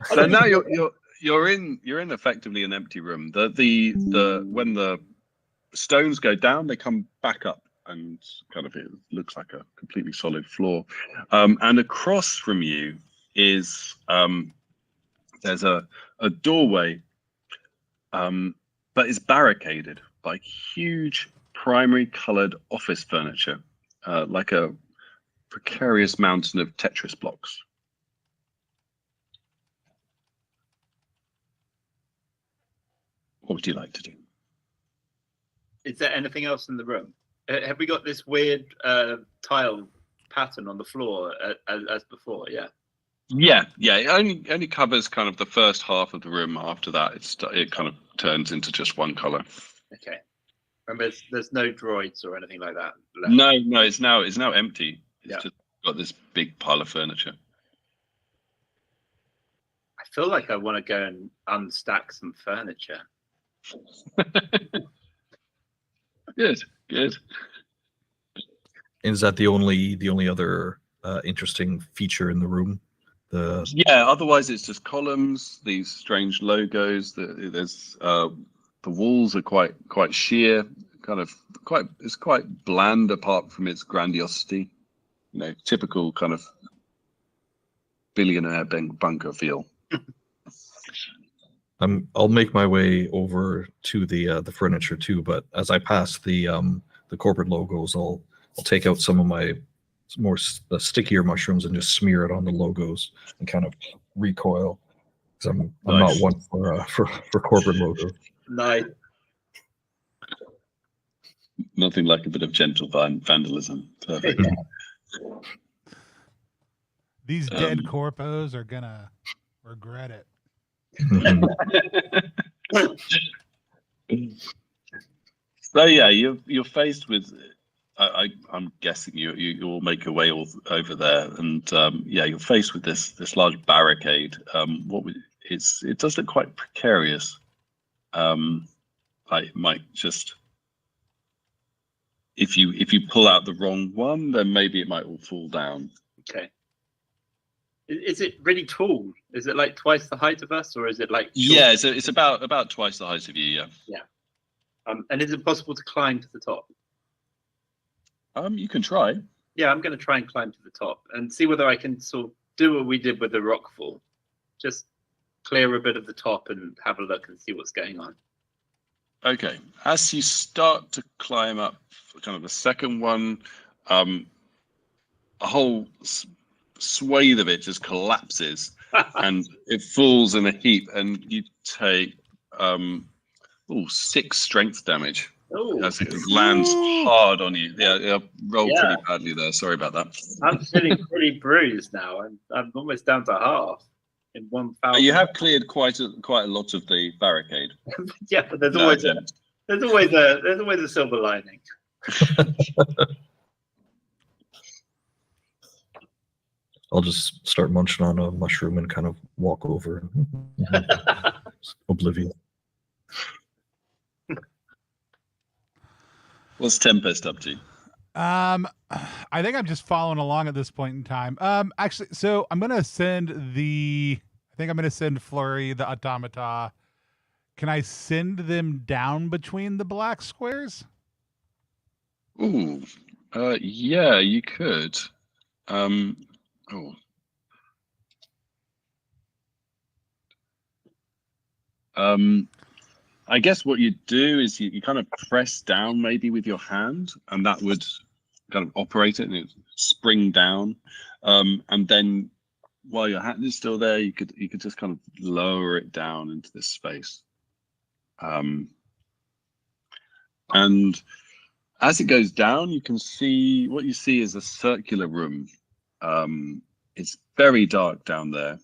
So now you're in effectively an empty room. The when the stones go down, they come back up, and kind of it looks like a completely solid floor. And across from you is there's a doorway, but it's barricaded by huge primary colored office furniture, like a precarious mountain of Tetris blocks. What would you like to do? Is there anything else in the room? Have we got this weird tile pattern on the floor as before? Yeah. Yeah. It only covers kind of the first half of the room. After that, it kind of turns into just one color. Okay. And there's no droids or anything like that left. No, it's now empty. It's just got this big pile of furniture. I feel like I want to go and unstack some furniture. Good. Is that the only other interesting feature in the room? Otherwise it's just columns, these strange logos. There's the walls are quite sheer, it's quite bland apart from its grandiosity. Typical kind of billionaire bunker feel. I'll make my way over to the furniture too, but as I pass the corporate logos, I'll take out some of my more stickier mushrooms and just smear it on the logos and kind of recoil, because I'm not one for corporate logos. Nice. Nothing like a bit of gentle vandalism. Perfect. These dead corpos are gonna regret it. So yeah, you're faced with. I'm guessing you'll make your way all over there, and you're faced with this large barricade. It does look quite precarious. It might just, if you pull out the wrong one, then maybe it might all fall down. Okay. Is it really tall? Is it like twice the height of us, or is it like? Short? Yeah, it's about twice the height of you. Yeah. Yeah. And is it possible to climb to the top? You can try. Yeah, I'm going to try and climb to the top and see whether I can sort of do what we did with the rockfall. Just clear a bit of the top and have a look and see what's going on. Okay. As you start to climb up, kind of the second one, a whole swathe of it just collapses and it falls in a heap, and you take 6 strength damage. As it lands hard on you. Yeah, rolled pretty badly there. Sorry about that. I'm feeling pretty bruised now, and I'm almost down to half in one foul. You have cleared quite a lot of the barricade. Yeah, but there's always a silver lining. I'll just start munching on a mushroom and kind of walk over. Oblivious. What's Tempest up to? I think I'm just following along at this point in time. Actually, so I'm gonna send Flurry the automata. Can I send them down between the black squares? Ooh, yeah, you could. I guess what you do is you kind of press down maybe with your hand, and that would kind of operate it, and it spring down. And then while your hand is still there, you could just kind of lower it down into this space. And as it goes down, you can see what you see is a circular room. It's very dark down there,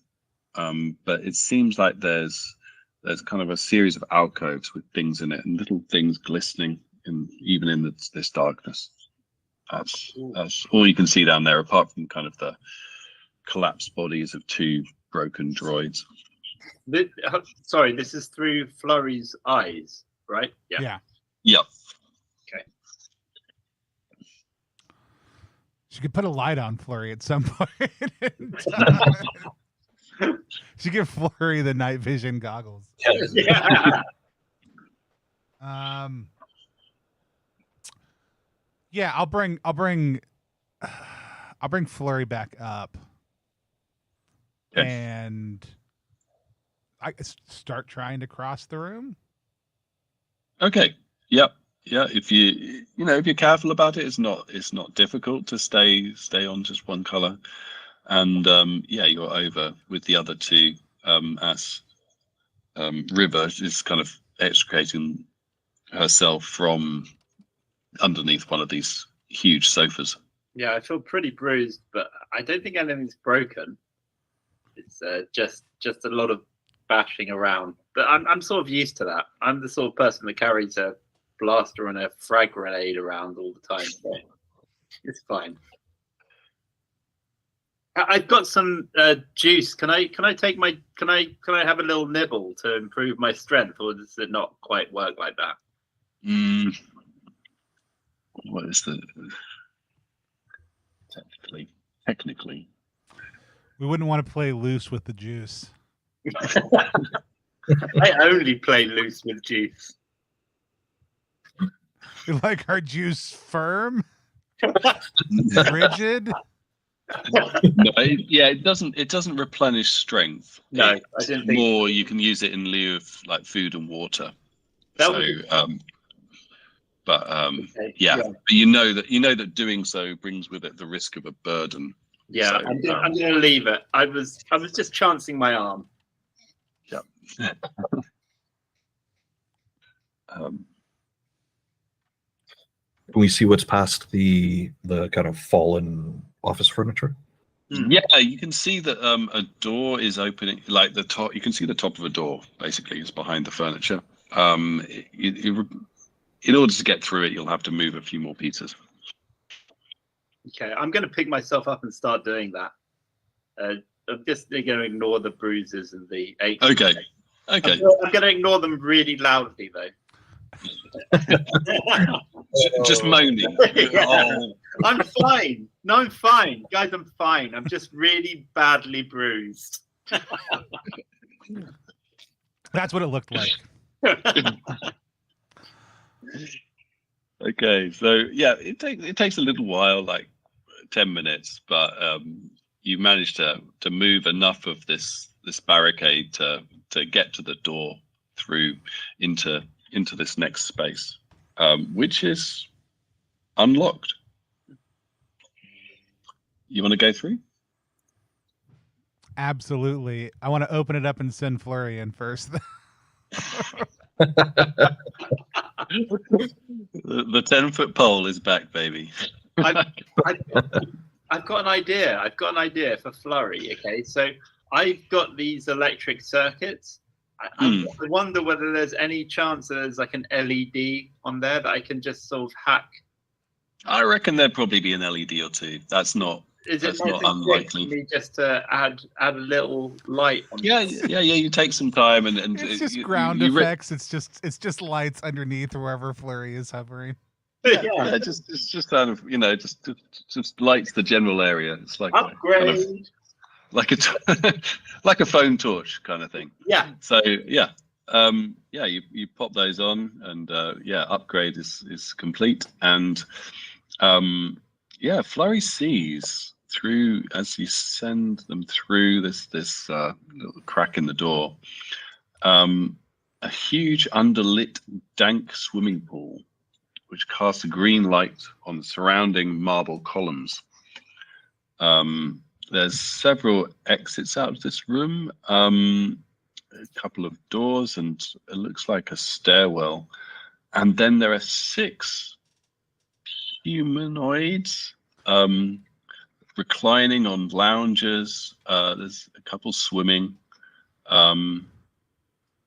but it seems like there's kind of a series of alcoves with things in it and little things glistening even in this darkness. That's all you can see down there, apart from kind of the collapsed bodies of 2 broken droids. Sorry, this is through Flurry's eyes, right? Yeah. Yep. Okay. She could put a light on Flurry at some point. She give Flurry the night vision goggles. Yeah. Yeah, I'll bring Flurry back up. Okay. And I start trying to cross the room. Okay. Yep. Yeah. If you're careful about it, it's not difficult to stay on just one color. And you're over with the other 2 as River is kind of extricating herself from underneath one of these huge sofas. Yeah, I feel pretty bruised, but I don't think anything's broken. It's just a lot of bashing around. But I'm sort of used to that. I'm the sort of person that carries a blaster and a frag grenade around all the time. So it's fine. I've got some juice. Can I take my can I have a little nibble to improve my strength, or does it not quite work like that? What is the technically? We wouldn't want to play loose with the juice. I only play loose with juice. We like our juice firm, rigid. No, it doesn't replenish strength. No, I didn't think. More, you can use it in lieu of like food and water. Okay. But you know that doing so brings with it the risk of a burden. Yeah, so, I'm going to leave it. I was just chancing my arm. Yeah. Can we see what's past the kind of fallen office furniture? Yeah, you can see that a door is opening. Like the top, you can see the top of a door. Basically, is behind the furniture. In order to get through it, you'll have to move a few more pieces. Okay, I'm going to pick myself up and start doing that. I'm just going to ignore the bruises and the aches. Okay. I'm going to ignore them really loudly, though. Just moaning. Yeah. Oh. I'm fine. No, I'm fine. Guys, I'm fine. I'm just really badly bruised. That's what it looked like. Okay, so yeah, it takes a little while, like 10 minutes, but you manage to move enough of this barricade to get to the door through into this next space, which is unlocked. You want to go through? Absolutely. I want to open it up and send Flurry in first. The 10-foot pole is back, baby. I've got an idea. I've got an idea for Flurry. Okay, so I've got these electric circuits. I wonder whether there's any chance that there's like an LED on there that I can just sort of hack. I reckon there'd probably be an LED or two. That's not unlikely. For me just to add a little light on. Yeah. You take some time and It's just ground effects. It's just lights underneath wherever Flurry is hovering. Yeah, just kind of just lights the general area. It's like upgrade, like a phone torch kind of thing. Yeah. So you pop those on and upgrade is complete and Flurry sees through as you send them through this little crack in the door, a huge underlit dank swimming pool which casts a green light on the surrounding marble columns. There's several exits out of this room, a couple of doors, and it looks like a stairwell. And then there are 6 humanoids reclining on lounges. There's a couple swimming,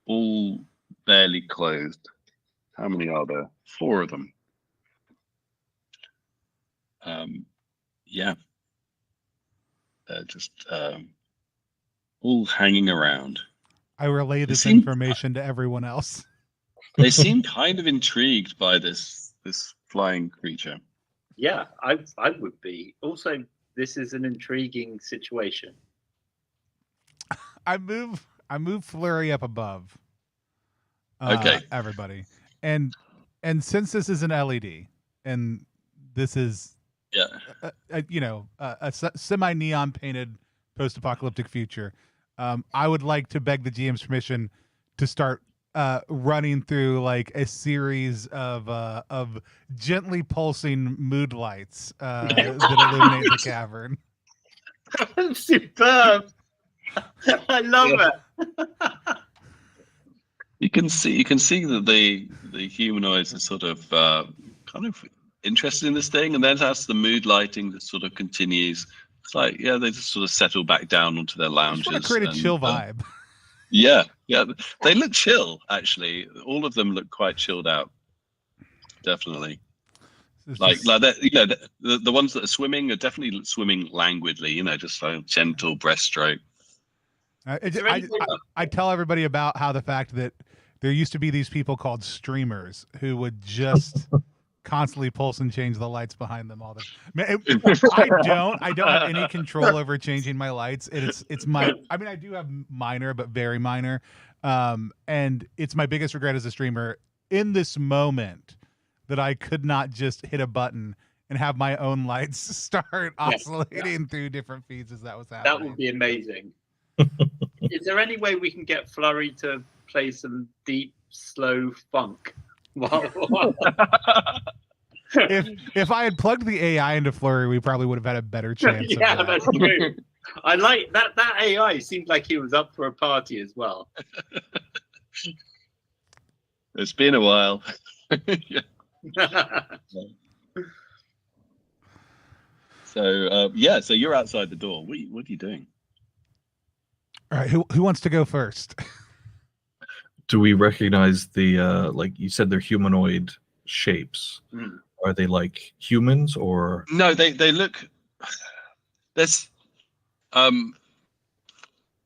all barely clothed. How many are there? 4 of them. yeah, just all hanging around. I relay this seem- information to everyone else. They seem kind of intrigued by this flying creature. Yeah, I would be. Also, this is an intriguing situation. I move Flurry up above. Okay. Everybody, and since this is an LED, and this is a semi neon painted post apocalyptic future, I would like to beg the GM's permission to start running through like a series of gently pulsing mood lights that illuminate the cavern. Superb. I love it. You can see that the humanoids are sort of kind of interested in this thing, and then as the mood lighting that sort of continues, it's like they just sort of settle back down onto their lounges. Just create a chill vibe. Yeah, they look chill. Actually, all of them look quite chilled out. Definitely. Like that, the ones that are swimming are definitely swimming languidly. Just like gentle breaststroke. I tell everybody about how the fact that there used to be these people called streamers who would just constantly pulse and change the lights behind them all the time. I don't have any control over changing my lights. It's my, I mean, I do have minor, but very minor. And it's my biggest regret as a streamer in this moment that I could not just hit a button and have my own lights start oscillating through different feeds as that was happening. That would be amazing. Is there any way we can get Flurry to play some deep, slow funk? If I had plugged the AI into Flurry, we probably would have had a better chance. Yeah, that's true. I like that. That AI seemed like he was up for a party as well. It's been a while. So you're outside the door. What are you doing? All right, who wants to go first? Do we recognize the like you said, they're humanoid shapes? Mm. Are they like humans or no? They look. There's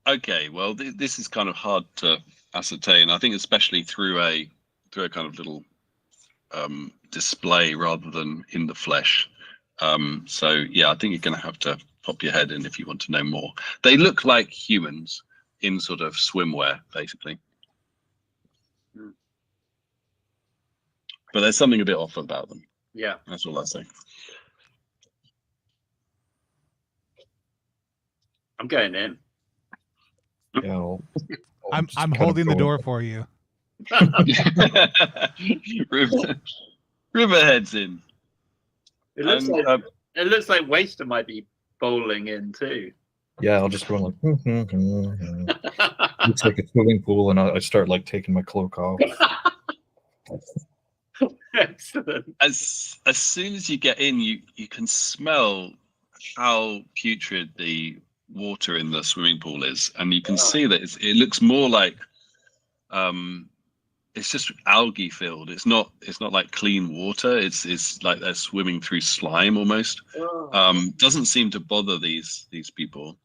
okay. Well, this is kind of hard to ascertain. I think especially through a kind of little display rather than in the flesh. So yeah, I think you're going to have to pop your head in if you want to know more. They look like humans in sort of swimwear, basically. But there's something a bit off about them. Yeah, that's all I say. I'm going in. Yeah, I'm holding the door for you. River heads in. It looks like Waster might be bowling in too. Yeah, I'll just go like it's like a swimming pool, and I start like taking my cloak off. Excellent. As soon as you get in, you can smell how putrid the water in the swimming pool is, and you can see that it looks more like it's just algae filled. It's not like clean water. It's like they're swimming through slime almost. Doesn't seem to bother these people.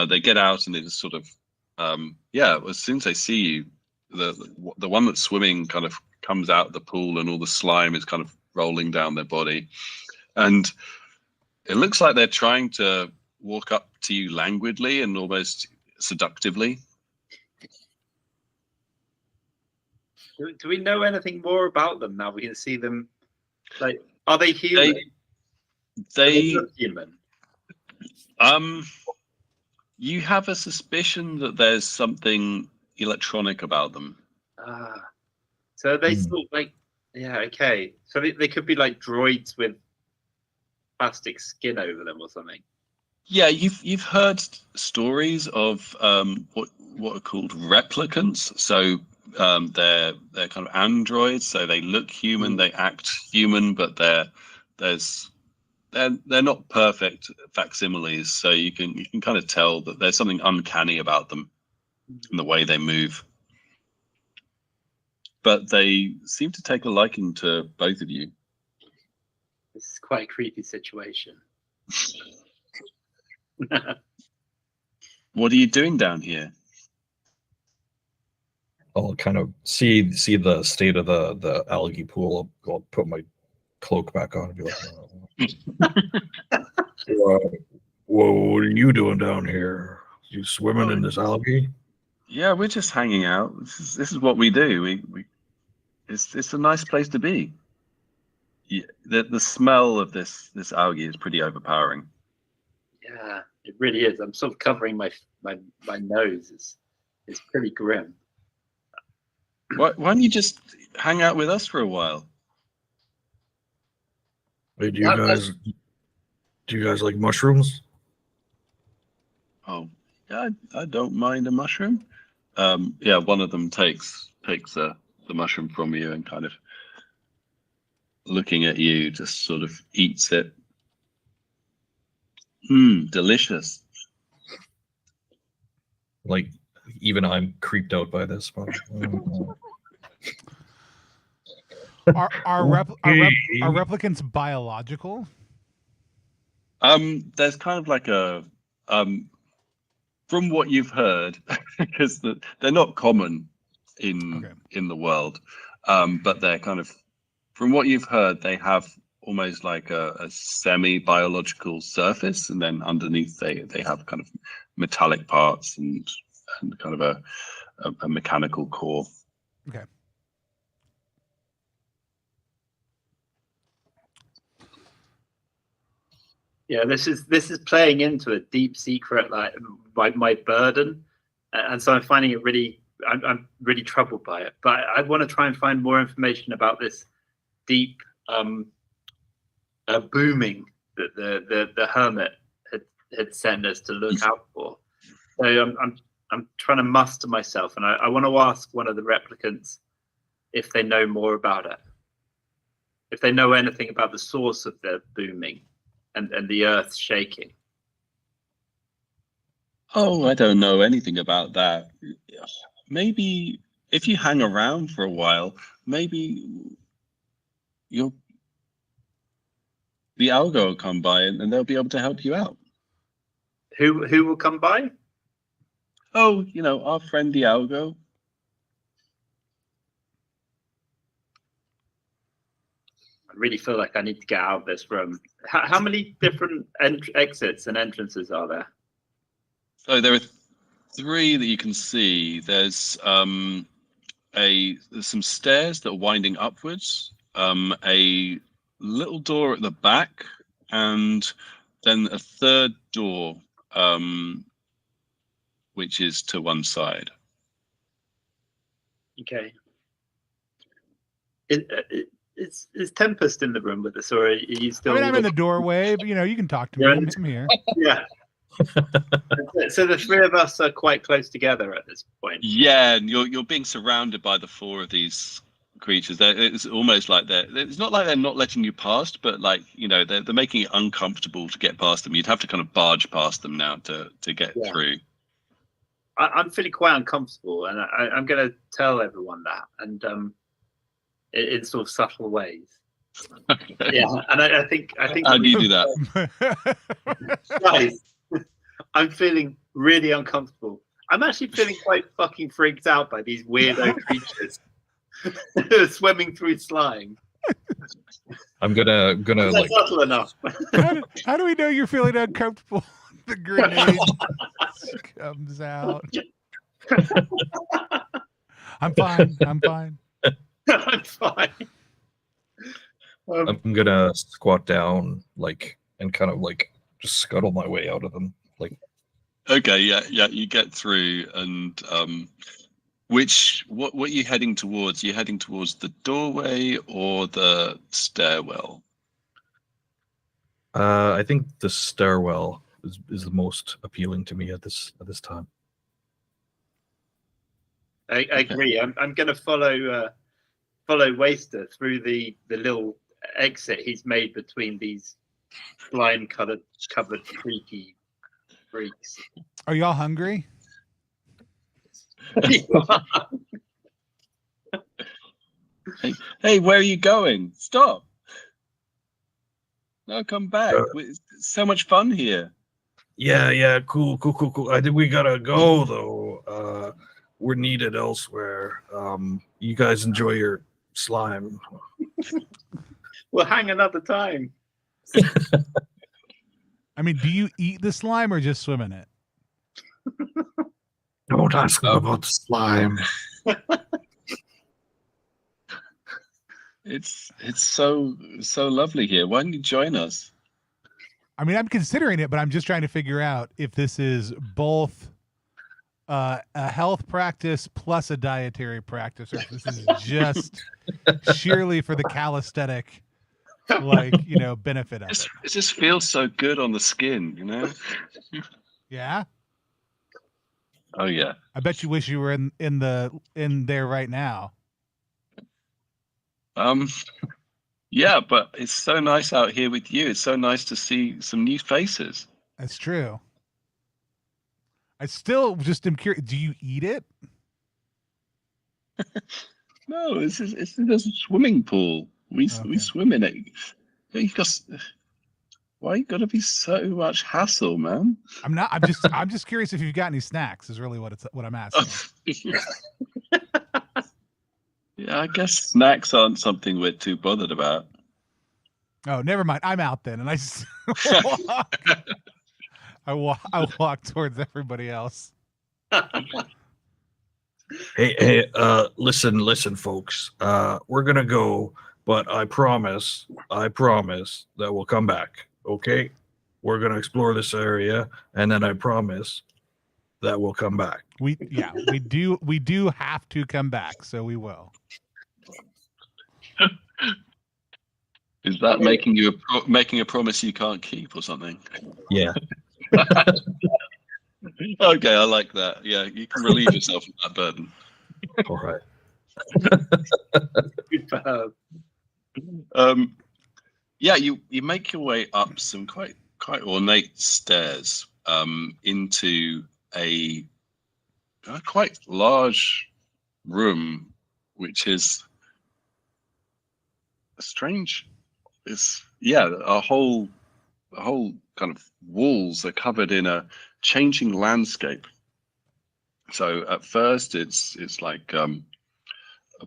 They get out and they just sort of as soon as they see you, the one that's swimming kind of comes out of the pool, and all the slime is kind of rolling down their body, and it looks like they're trying to walk up to you languidly and almost seductively. Do we know anything more about them now? We can see them. Like, are they human? They look human. You have a suspicion that there's something electronic about them. So they sort of like, yeah, okay. So they could be like droids with plastic skin over them or something. Yeah, you've heard stories of what are called replicants. So they're kind of androids. So they look human, they act human, but they're not perfect facsimiles. So you can kind of tell that there's something uncanny about them in the way they move. But they seem to take a liking to both of you. This is quite a creepy situation. What are you doing down here? I'll kind of see the state of the algae pool. I'll put my cloak back on and be like, whoa, what are you doing down here? You swimming in this algae? Yeah, we're just hanging out. This is what we do. It's a nice place to be. Yeah, the smell of this algae is pretty overpowering. Yeah, it really is. I'm sort of covering my nose. It's pretty grim. Why don't you just hang out with us for a while? Hey, do you guys like mushrooms? Oh, yeah, I don't mind a mushroom. Yeah, one of them takes the mushroom from you and kind of looking at you, just sort of eats it. Delicious. Like, even I'm creeped out by this. But, Are replicants biological? There's kind of like a from what you've heard, because they're not common in the world, but they're kind of, from what you've heard, they have almost like a semi-biological surface, and then underneath they have kind of metallic parts and kind of a mechanical core. Okay. Yeah, this is playing into a deep secret, like my burden, and so I'm finding it really. I'm really troubled by it. But I want to try and find more information about this deep booming that the hermit had sent us to look out for. So I'm trying to muster myself, and I want to ask one of the replicants if they know more about it, if they know anything about the source of the booming and the earth shaking. Oh, I don't know anything about that. Maybe if you hang around for a while, maybe the algo will come by and they'll be able to help you out. Who will come by? Oh, our friend the algo. I really feel like I need to get out of this room. How many different exits and entrances are there? So there are 3 that you can see. There's some stairs that are winding upwards, a little door at the back, and then a third door, which is to one side. Okay. Is Tempest in the room with us, or are you still? I mean, I'm in the doorway, but you can talk to me. I'm here. Yeah. So the 3 of us are quite close together at this point. Yeah, and you're being surrounded by the 4 of these creatures. It's almost like it's not like they're not letting you past, but like they're making it uncomfortable to get past them. You'd have to kind of barge past them now to get through. I'm feeling quite uncomfortable, and I'm going to tell everyone that, and in sort of subtle ways. Yeah, and I think. How do you do that? Guys, I'm feeling really uncomfortable. I'm actually feeling quite fucking freaked out by these weirdo creatures swimming through slime. I'm gonna like subtle enough. How do we know you're feeling uncomfortable? The grenade comes out. I'm fine. I'm fine. I'm gonna squat down and kind of just scuttle my way out of them. Okay, yeah, you get through, and what are you heading towards? Are you heading towards the doorway or the stairwell? I think the stairwell is the most appealing to me at this time. I agree. I'm going to follow Waster through the little exit he's made between these slime covered creaky freaks. Are y'all hungry? Hey, where are you going? Stop! No, come back. It's so much fun here. Yeah, cool. I think we gotta go though. We're needed elsewhere. You guys enjoy your slime. We'll hang another time. I mean, do you eat the slime or just swim in it? Don't ask him about the slime. It's so lovely here. Why don't you join us? I mean, I'm considering it, but I'm just trying to figure out if this is both a health practice plus a dietary practice, or if this is just sheerly for the calisthenic, benefit of it. It just feels so good on the skin, you know? Yeah. Oh yeah. I bet you wish you were in there right now. Yeah, but it's so nice out here with you. It's so nice to see some new faces. That's true. I still just am curious. Do you eat it? No, it's a swimming pool. We swim in it. Why you gotta be so much hassle, man? I'm just curious if you've got any snacks. Is really what I'm asking. Yeah, I guess snacks aren't something we're too bothered about. Oh, never mind. I'm out then, and I just I walk towards everybody else. Hey, listen, folks. We're gonna go, but I promise that we'll come back. Okay, we're gonna explore this area, and then I promise that we'll come back. We do have to come back, so we will. Is that making a promise you can't keep or something? Yeah. Okay, I like that. Yeah, you can relieve yourself of that burden. All right. Yeah, you make your way up some quite ornate stairs into a quite large room, which is strange. A whole kind of walls are covered in a changing landscape. So at first it's like a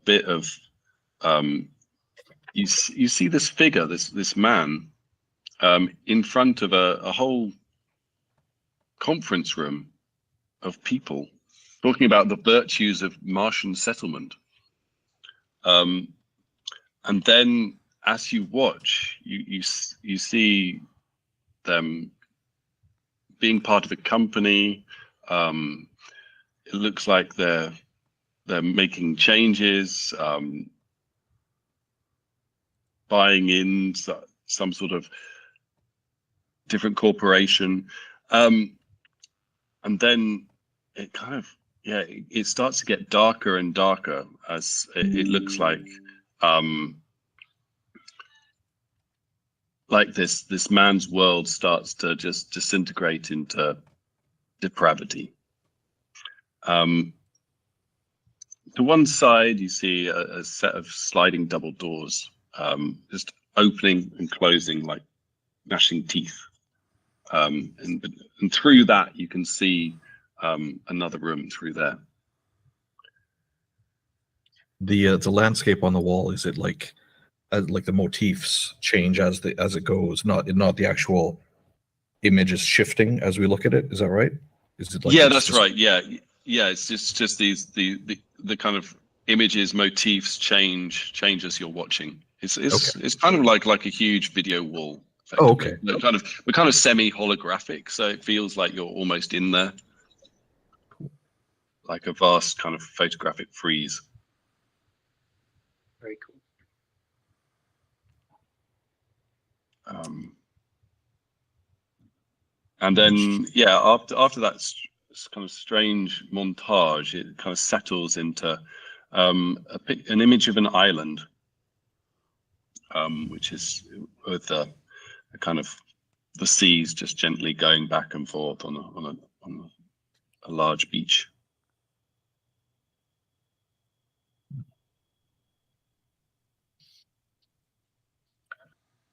bit of you see this figure, this man in front of a whole conference room of people talking about the virtues of Martian settlement. And then as you watch, you see them being part of a company. It looks like they're making changes, buying in some sort of different corporation, and then it kind of it starts to get darker and darker as it looks like this man's world starts to just disintegrate into depravity. To one side, you see a set of sliding double doors, just opening and closing like gnashing teeth. And through that, you can see another room through there. The landscape on the wall, is it like the motifs change as it goes, not the actual image is shifting as we look at it? Is that right? Is it like that's right. Yeah, it's just these the kind of images, motifs change as you're watching. It's kind of like a huge video wall. Oh, okay. We're kind of semi holographic, so it feels like you're almost in there, like a vast kind of photographic freeze. Very cool. And then after that kind of strange montage, it kind of settles into an image of an island, which is with a kind of the seas just gently going back and forth on a large beach.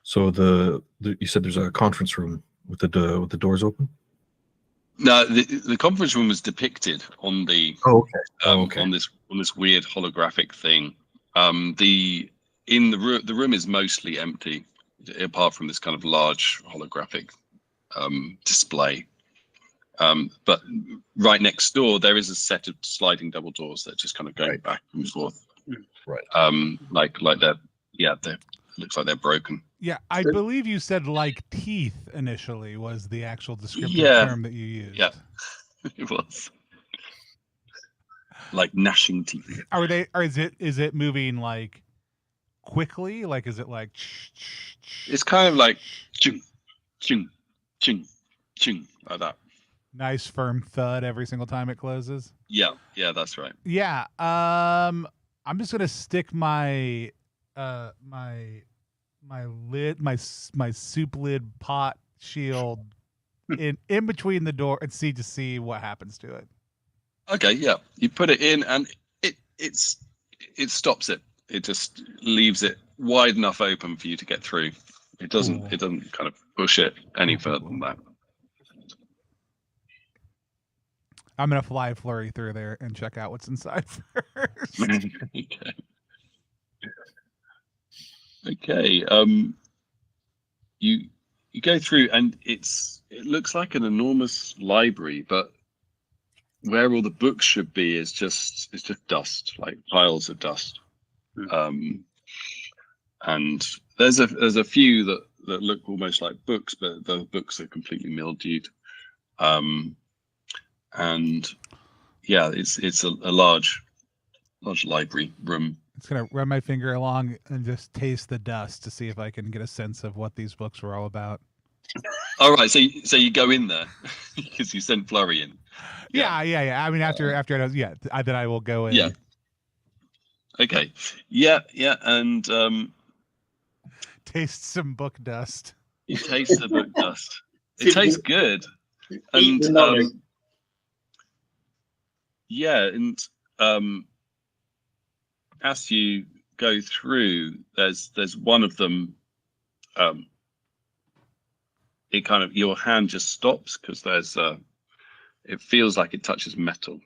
So you said there's a conference room with the doors open? No, the conference room was depicted on the Okay. on this weird holographic thing. The room is mostly empty, apart from this kind of large holographic display. But right next door there is a set of sliding double doors that just kind of go back and forth. Right. Like they're looks like they're broken. Yeah, I believe you said like teeth initially was the actual descriptive term that you used. Yeah, it was like gnashing teeth. Are they? Or is it moving like quickly? Like is it like? It's kind of like ching, ching, ching, ching, like that. Nice firm thud every single time it closes. Yeah, that's right. Yeah. I'm just gonna stick my my soup lid pot shield in between the door and see what happens to it. Okay, yeah. You put it in and it stops it. It just leaves it wide enough open for you to get through. It doesn't kind of push it any further than that. I'm gonna fly flurry through there and check out what's inside first. Okay. You go through and it looks like an enormous library, but where all the books should be is just dust, like piles of dust. And there's a few that look almost like books, but the books are completely mildewed. And yeah, it's a large library room. It's gonna run my finger along and just taste the dust to see if I can get a sense of what these books were all about. All right, so you go in there because you sent Flurry in. Yeah. I mean, after then I will go in. Yeah. Okay. Yeah, and taste some book dust. You taste the book dust. It tastes good. And as you go through, there's one of them. It kind of your hand just stops because there's it feels like it touches metal.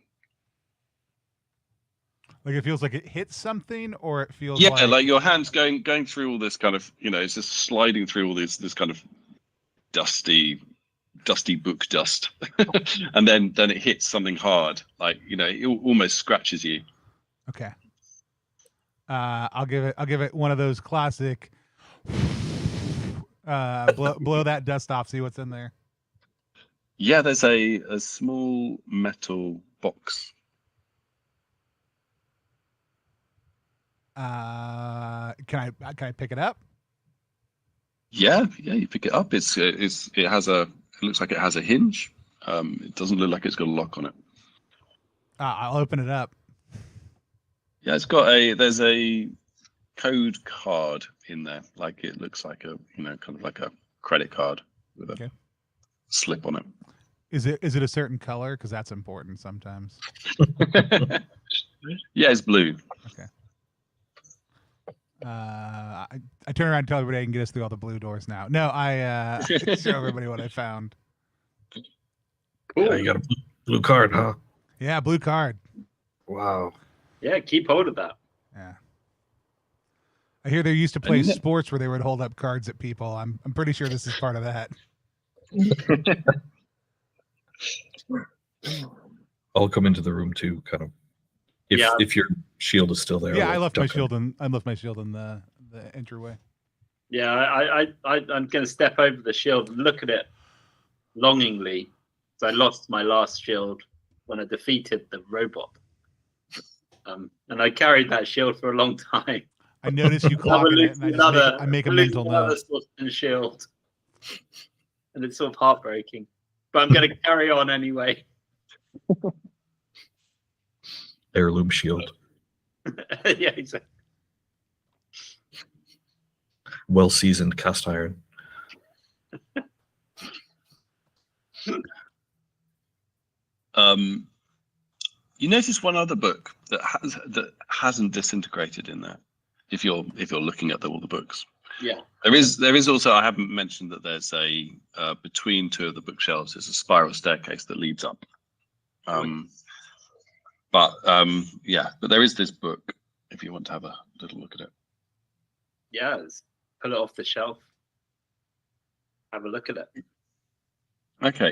Like it feels like it hits something, or it feels like your hand's going through all this kind of, it's just sliding through all this kind of dusty book dust, and then it hits something hard, like it almost scratches you. Okay. I'll give it one of those classic blow that dust off, see what's in there. Yeah, there's a small metal box. Can I pick it up? Yeah, you pick it up. It looks like it has a hinge. It doesn't look like it's got a lock on it. I'll open it up. Yeah, there's a code card in there. Like it looks like a, kind of like a credit card with a slip on it. Is it a certain color? Because that's important sometimes. Yeah, it's blue. Okay. I turn around and tell everybody I can get us through all the blue doors now. No, I show everybody what I found. Cool. Yeah, you got a blue card, huh? Yeah, blue card. Wow. Yeah, keep hold of that. Yeah. I hear they used to play sports where they would hold up cards at people. I'm pretty sure this is part of that. I'll come into the room too, kind of. If your shield is still there. Yeah, I left my shield in the entryway. Yeah, I'm going to step over the shield and look at it longingly. So I lost my last shield when I defeated the robot, and I carried that shield for a long time. I noticed you clocking it, and I make a mental note. Shield, and it's sort of heartbreaking, but I'm going to carry on anyway. Heirloom shield. Yeah, exactly. Well seasoned cast iron. You notice one other book that hasn't disintegrated in there. If you're looking at all the books, Yeah. There is also, I haven't mentioned that there's a between two of the bookshelves there's a spiral staircase that leads up. But there is this book if you want to have a little look at it. Yeah, let's pull it off the shelf. Have a look at it. Okay,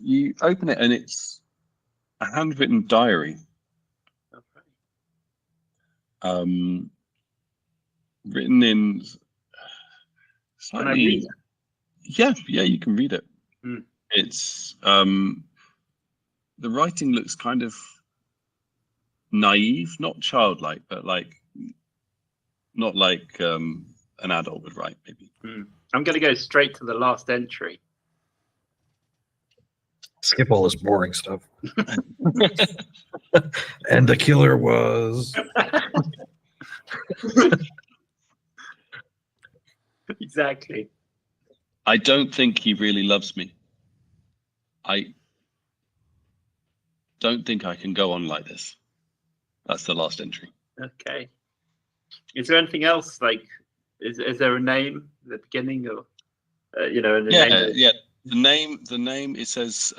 you open it and it's a handwritten diary. Okay. Written in slightly. Can I read it? Yeah, you can read it. Mm. It's the writing looks kind of naive, not childlike, but like not like an adult would write, maybe. Mm. I'm going to go straight to the last entry. Skip all this boring stuff. And the killer was. Exactly. I don't think he really loves me. I don't think I can go on like this. That's the last entry. Okay. Is there anything else? Like, is there a name at the beginning, or Yeah. The name. It says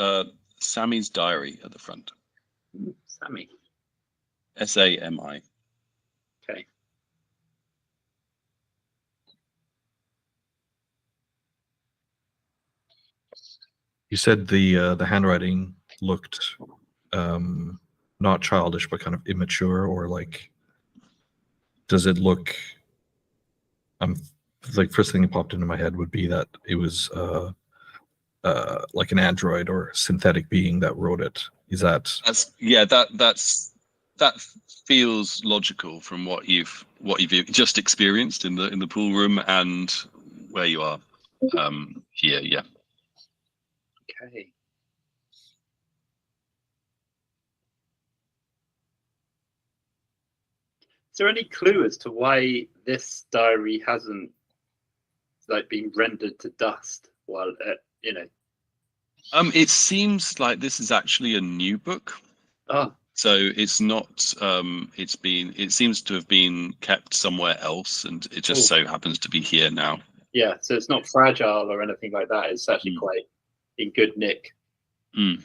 Sammy's Diary at the front. Sammy. SAMI. Okay. You said the handwriting looked not childish, but kind of immature, or like, does it look? Like first thing that popped into my head would be that it was like an android or synthetic being that wrote it. Is that? That feels logical from what you've just experienced in the pool room and where you are here. Yeah. Okay. Is there any clue as to why this diary hasn't been rendered to dust while It seems like this is actually a new book. Oh. So it's not. It seems to have been kept somewhere else, and it just so happens to be here now. Yeah. So it's not fragile or anything like that. It's actually quite in good nick. Mm.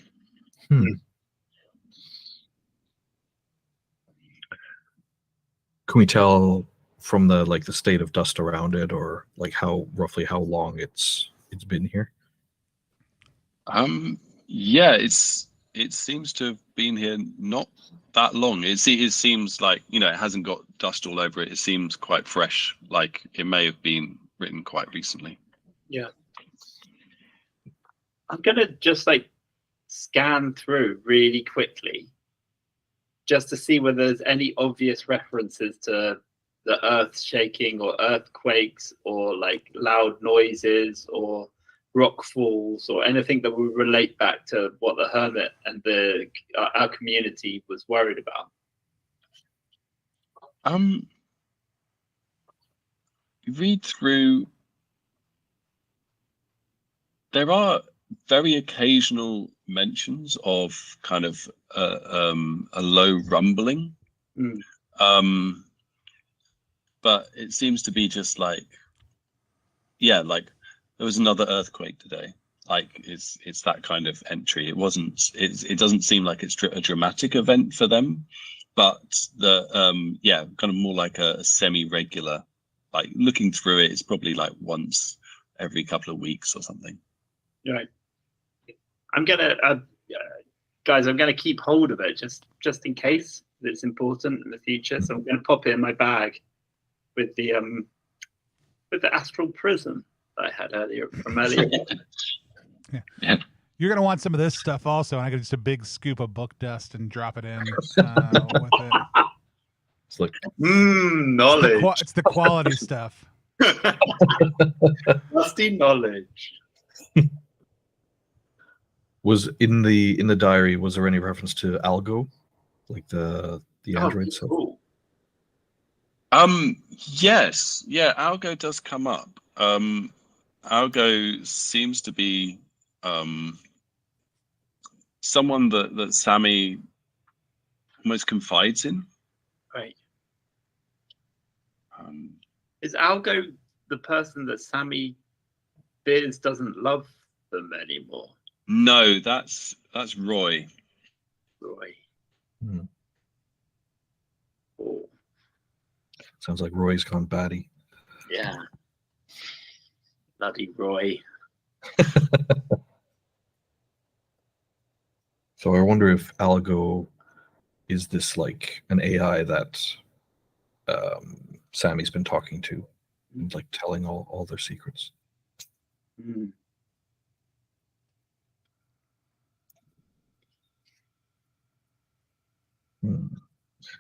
Can we tell from the state of dust around it, or like roughly how long it's been here? Yeah, it seems to have been here not that long. It seems like it hasn't got dust all over it. It seems quite fresh, like it may have been written quite recently. Yeah. I'm gonna just scan through really quickly just to see whether there's any obvious references to the earth shaking or earthquakes or loud noises or rock falls or anything that would relate back to what the hermit and our community was worried about. Read through. There are very occasional mentions of kind of a low rumbling, but it seems to be just there was another earthquake today. It's that kind of entry. It doesn't seem like it's a dramatic event for them, but kind of more like a semi-regular. Looking through it, it's probably once every couple of weeks or something. Right. I'm gonna guys, I'm gonna keep hold of it just in case it's important in the future. So I'm gonna pop it in my bag with the astral prism that I had earlier. Yeah. You're gonna want some of this stuff also, and I got just a big scoop of book dust and drop it in with it. It's like knowledge. It's the quality stuff. Rusty knowledge. Was in the diary, was there any reference to Algo, like the android? Cool. Yes, yeah, Algo does come up. Algo seems to be someone that Sammy almost confides in. Right. Is Algo the person that Sammy Beers doesn't love them anymore? No, that's Roy. Roy. Hmm. Oh, Sounds like Roy's gone batty. yeah. Bloody Roy. So I wonder if Algo is this like an AI that Sammy's been talking to, and, like telling all their secrets. Mm. Hmm.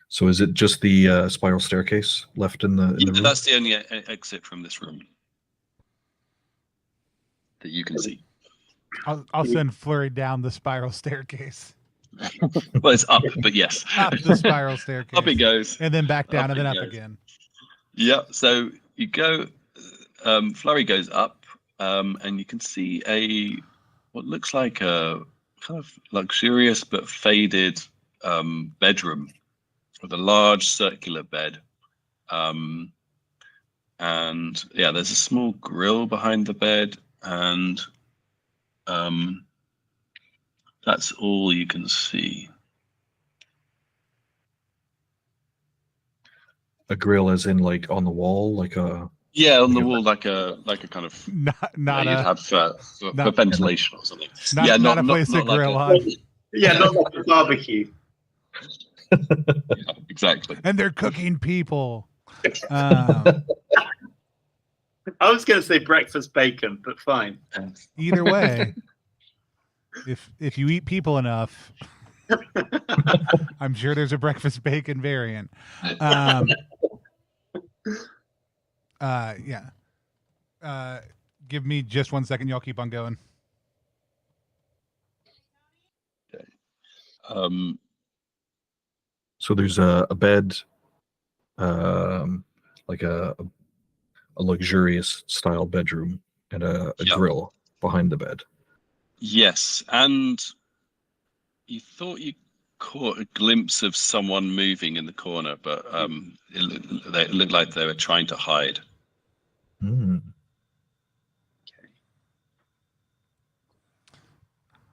So is it just the spiral staircase left in the room? That's the only exit from this room that you can see. I'll send Flurry down the spiral staircase. Well, it's up, but yes. Up the spiral staircase. Up it goes. And then back down Up and then it up goes. again. Yeah, so you go, Flurry goes up, and you can see what looks like a kind of luxurious but faded bedroom with a large circular bed. And yeah, there's a small grill behind the bed, and that's all you can see. A grill, as in like on the wall, like a Yeah, on the wall, like a kind of Not you'd a have for not- ventilation or something. not, yeah, not a place to like grill a- on. Yeah, not like a barbecue. Yeah, exactly. And they're cooking people. I was going to say breakfast bacon, but fine. Either way, if you eat people enough, I'm sure there's a breakfast bacon variant. Yeah. Give me just 1 second. Y'all keep on going. So there's a bed, like a luxurious style bedroom, and a Yeah. grill behind the bed. Yes, and you thought you caught a glimpse of someone moving in the corner, but it looked like they were trying to hide. Hmm.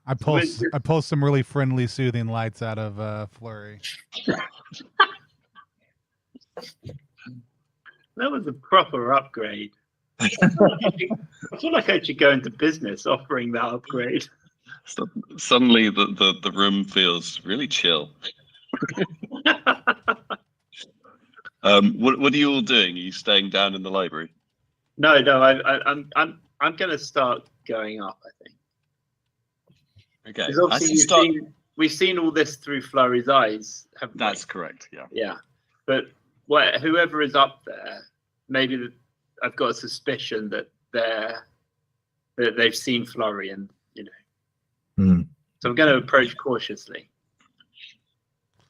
I pull some really friendly, soothing lights out of Flurry. That was a proper upgrade. I feel like I should go into business offering that upgrade. Suddenly, the room feels really chill. What are you all doing? Are you staying down in the library? No, I'm going to start going up, I think. Okay. Because obviously we've seen all this through Flurry's eyes, haven't we? That's correct. Yeah. Yeah, but whoever is up there, maybe I've got a suspicion that they've seen Flurry, and Hmm. so I'm going to approach cautiously.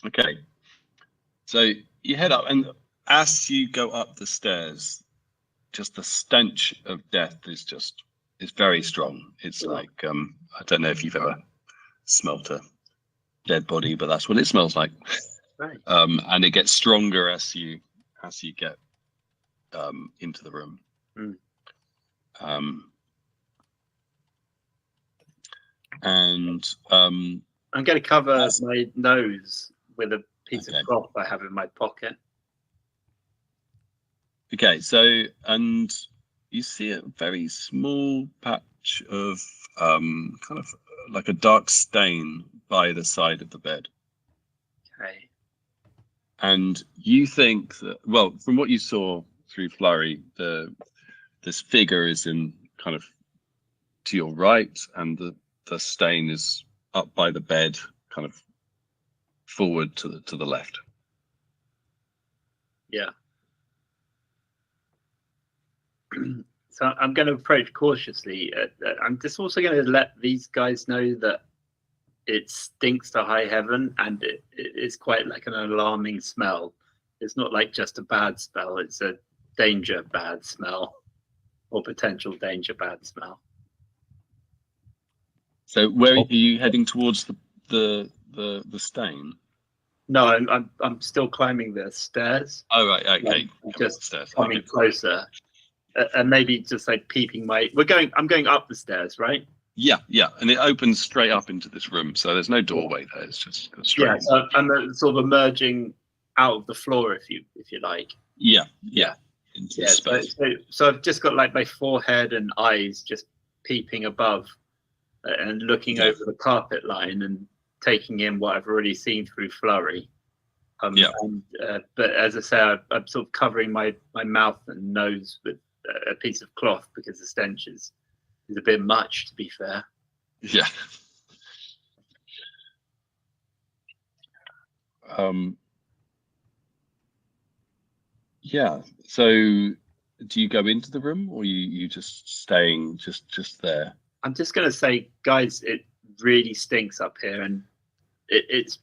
Okay. So you head up, and as you go up the stairs, just the stench of death is very strong. It's like I don't know if you've ever smelt a dead body, but that's what it smells like. Right. And it gets stronger as you get into the room. Mm. And I'm going to cover my nose with a piece of cloth I have in my pocket. okay, so and you see a very small patch of kind of like a dark stain by the side of the bed. Okay. And you think that, well, from what you saw through Flurry, this figure is in kind of to your right, and the stain is up by the bed, kind of forward to the left. Yeah. So I'm going to approach cautiously. I'm just also going to let these guys know that it stinks to high heaven, and it is quite like an alarming smell. It's not like just a bad smell, it's a danger bad smell, or potential danger bad smell. So where are you heading towards the stain? No, I'm still climbing the stairs. Oh right, okay. I'm just Stairs. coming closer. and maybe just like peeping my. I'm going up the stairs, right? Yeah, and it opens straight up into this room, so there's no doorway there. It's just straight. Yeah, so I'm sort of emerging out of the floor, if you like. Yeah. Into space. So I've just got like my forehead and eyes just peeping above and looking over the carpet line and taking in what I've already seen through Flurry. But as I say, I'm sort of covering my mouth and nose with a piece of cloth because the stench is a bit much, to be fair. Yeah. Yeah. So, do you go into the room, or you just staying just there? I'm just gonna say, guys, it really stinks up here, and it's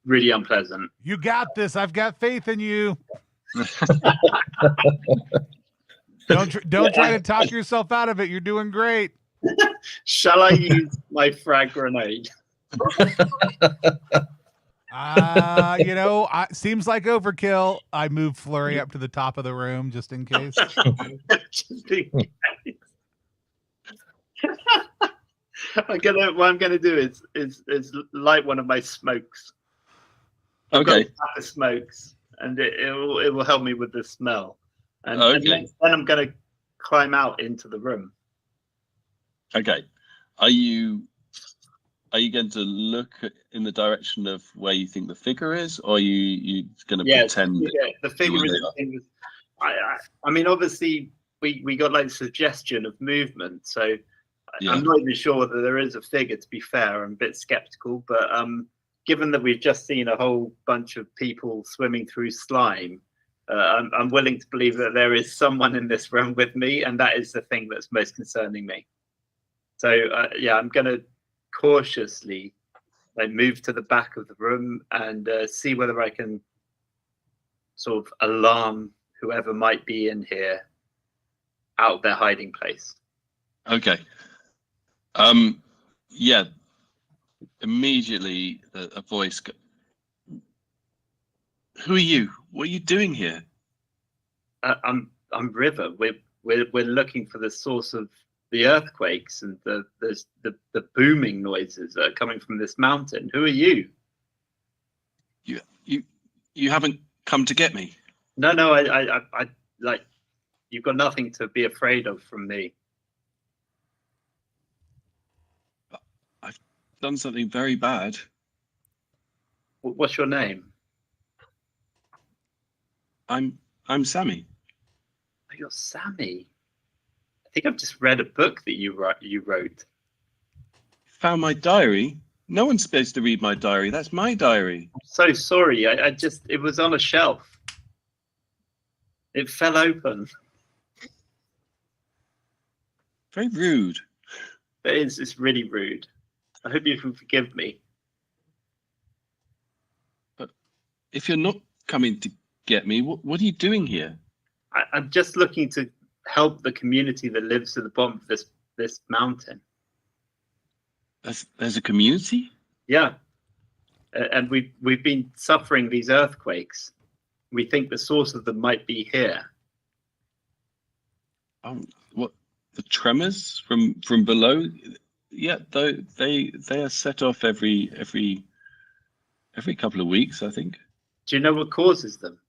really unpleasant. You got this. I've got faith in you. Don't try to talk yourself out of it. You're doing great. Shall I use my frag grenade? Seems like overkill. I move Flurry up to the top of the room just in case. Just in case. What I'm gonna do is light one of my smokes. Okay. I've got smokes, and it will help me with the smell. And okay. Then I'm gonna climb out into the room. Okay. Are you going to look in the direction of where you think the figure is, or are you going to pretend? Yeah, the figure is. I mean, obviously, we got like suggestion of movement, so I'm not even sure whether there is a figure. To be fair, I'm a bit skeptical, but given that we've just seen a whole bunch of people swimming through slime, I'm willing to believe that there is someone in this room with me, and that is the thing that's most concerning me. So I'm going to cautiously move to the back of the room and see whether I can sort of alarm whoever might be in here out of their hiding place. Okay. Immediately a voice. Who are you? What are you doing here? I'm River. We're looking for the source of the earthquakes and the booming noises that are coming from this mountain. Who are you? You haven't come to get me. No, I like, you've got nothing to be afraid of from me. I've done something very bad. What's your name? I'm Sammy. Oh, you're Sammy. I think I've just read a book that you wrote. Found my diary? No one's supposed to read my diary. That's my diary. I'm so sorry. It was on a shelf. It fell open. Very rude. It's really rude. I hope you can forgive me. But if you're not coming to get me, what are you doing here? I'm just looking to help the community that lives at the bottom of this mountain. There's a community? Yeah. And we've been suffering these earthquakes. We think the source of them might be here. What, the tremors from below? Yeah, they are set off every couple of weeks, I think. Do you know what causes them?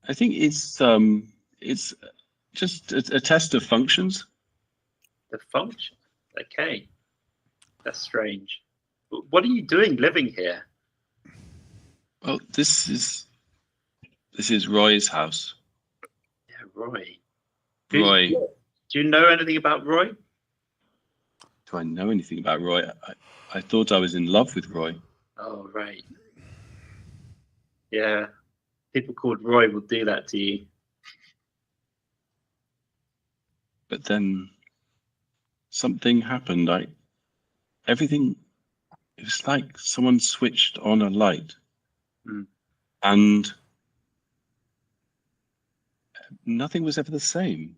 I think it's just a test of functions. The function? Okay. That's strange. What are you doing living here? Well, this is Roy's house. Yeah, Roy. Roy. Do you know anything about Roy? Do I know anything about Roy? I thought I was in love with Roy. Oh, right. Yeah. People called Roy will do that to you. But then something happened. Everything, it was like someone switched on a light. And nothing was ever the same.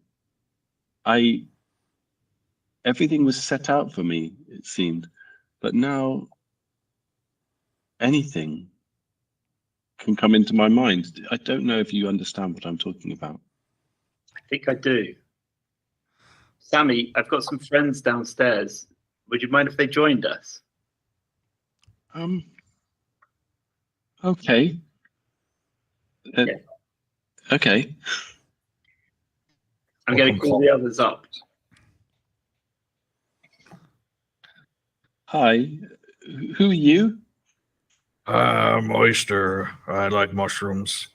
Everything was set out for me, it seemed. But now anything can come into my mind. I don't know if you understand what I'm talking about. I think I do. Sammy, I've got some friends downstairs. Would you mind if they joined us? Okay. Yeah. Okay. I'm going to call the others up. Hi. Who are you? I'm Oyster. I like mushrooms.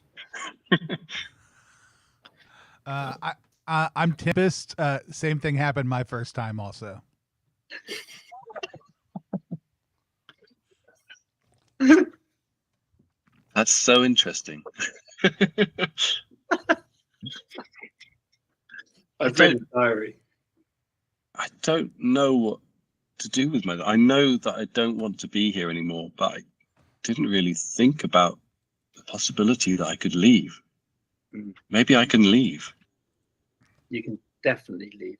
I'm Tempest. Same thing happened my first time also. That's so interesting. I've read his diary. I don't know what to do with my. I know that I don't want to be here anymore, but I didn't really think about the possibility that I could leave. Maybe I can leave. You can definitely leave.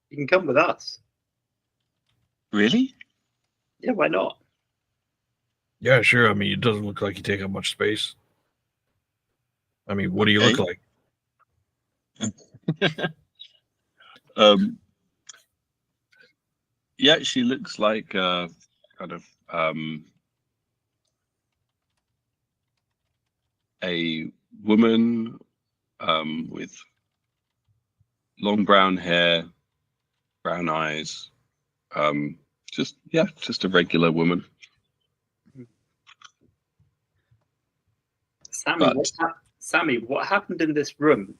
You can come with us. Really? Yeah, why not? Yeah, sure. I mean, it doesn't look like you take up much space. I mean, what do you look like? Yeah, she looks like kind of a woman with long brown hair, brown eyes. Just a regular woman. Sammy, what happened in this room?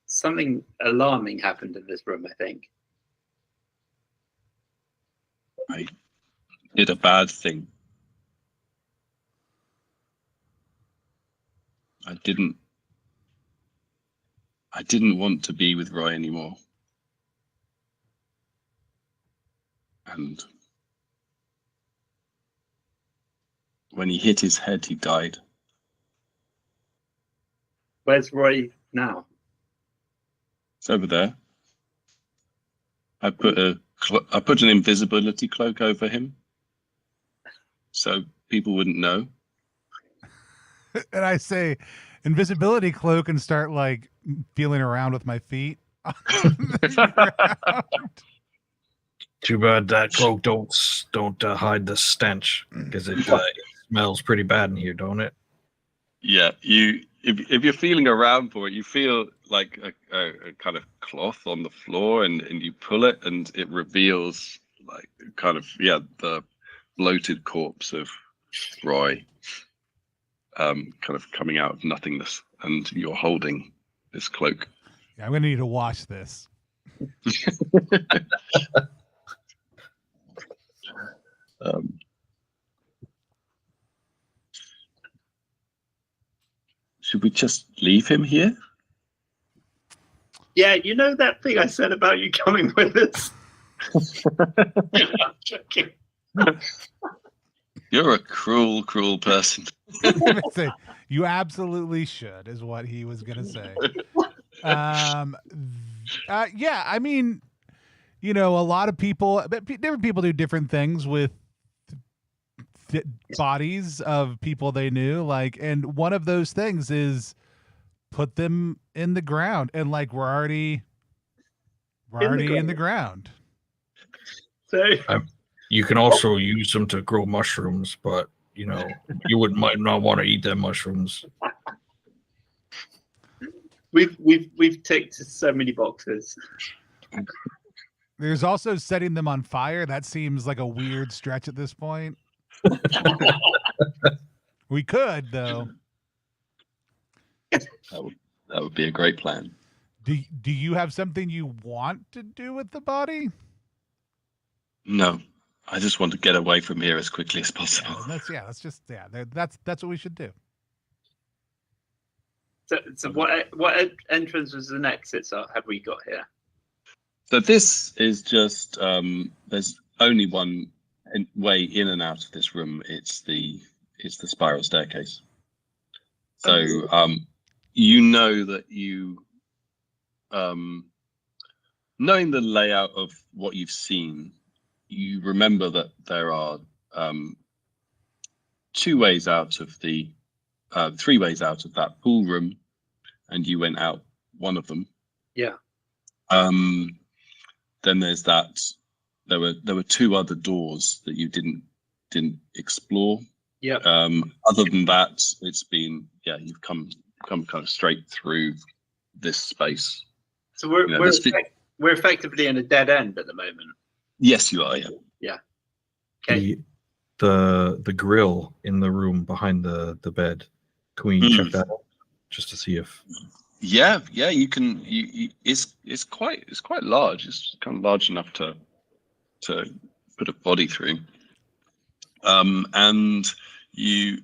Something alarming happened in this room, I think. I did a bad thing. I didn't want to be with Roy anymore. And when he hit his head, he died. Where's Roy now? It's over there. I put an invisibility cloak over him, so people wouldn't know. And I say, invisibility cloak, and start like feeling around with my feet. Too bad that cloak don't hide the stench, because it smells pretty bad in here, don't it? Yeah, if you're feeling around for it, you feel like a kind of cloth on the floor, and you pull it, and it reveals like kind of the bloated corpse of Roy, kind of coming out of nothingness, and you're holding this cloak. Yeah, I'm gonna need to wash this. Should we just leave him here? Yeah, you know that thing I said about you coming with us? I'm joking. You're a cruel, cruel person. You absolutely should, is what he was gonna say. Yeah, I mean, a lot of people, different people do different things with bodies of people they knew, and one of those things is put them in the ground, and we're already in the ground. So you can also use them to grow mushrooms, but you might not want to eat them mushrooms. We've ticked so many boxes. There's also setting them on fire. That seems like a weird stretch at this point. We could, though. That would be a great plan. Do you have something you want to do with the body? No, I just want to get away from here as quickly as possible. That's what we should do. So what entrances and exits have we got here? So this is just there's only one way in and out of this room. It's the spiral staircase. So you know that knowing the layout of what you've seen, you remember that there are two ways out of the 3 ways out of that pool room, and you went out one of them. Yeah. Then there's that. There were 2 other doors that you didn't explore. Yeah. Other than that, it's been you've come kind of straight through this space. So we're effectively in a dead end at the moment. Yes, you are. Yeah. Yeah. Okay. The grill in the room behind the bed. Can we check that out just to see if? Yeah. You can. It's quite large. It's kind of large enough to put a body through. And you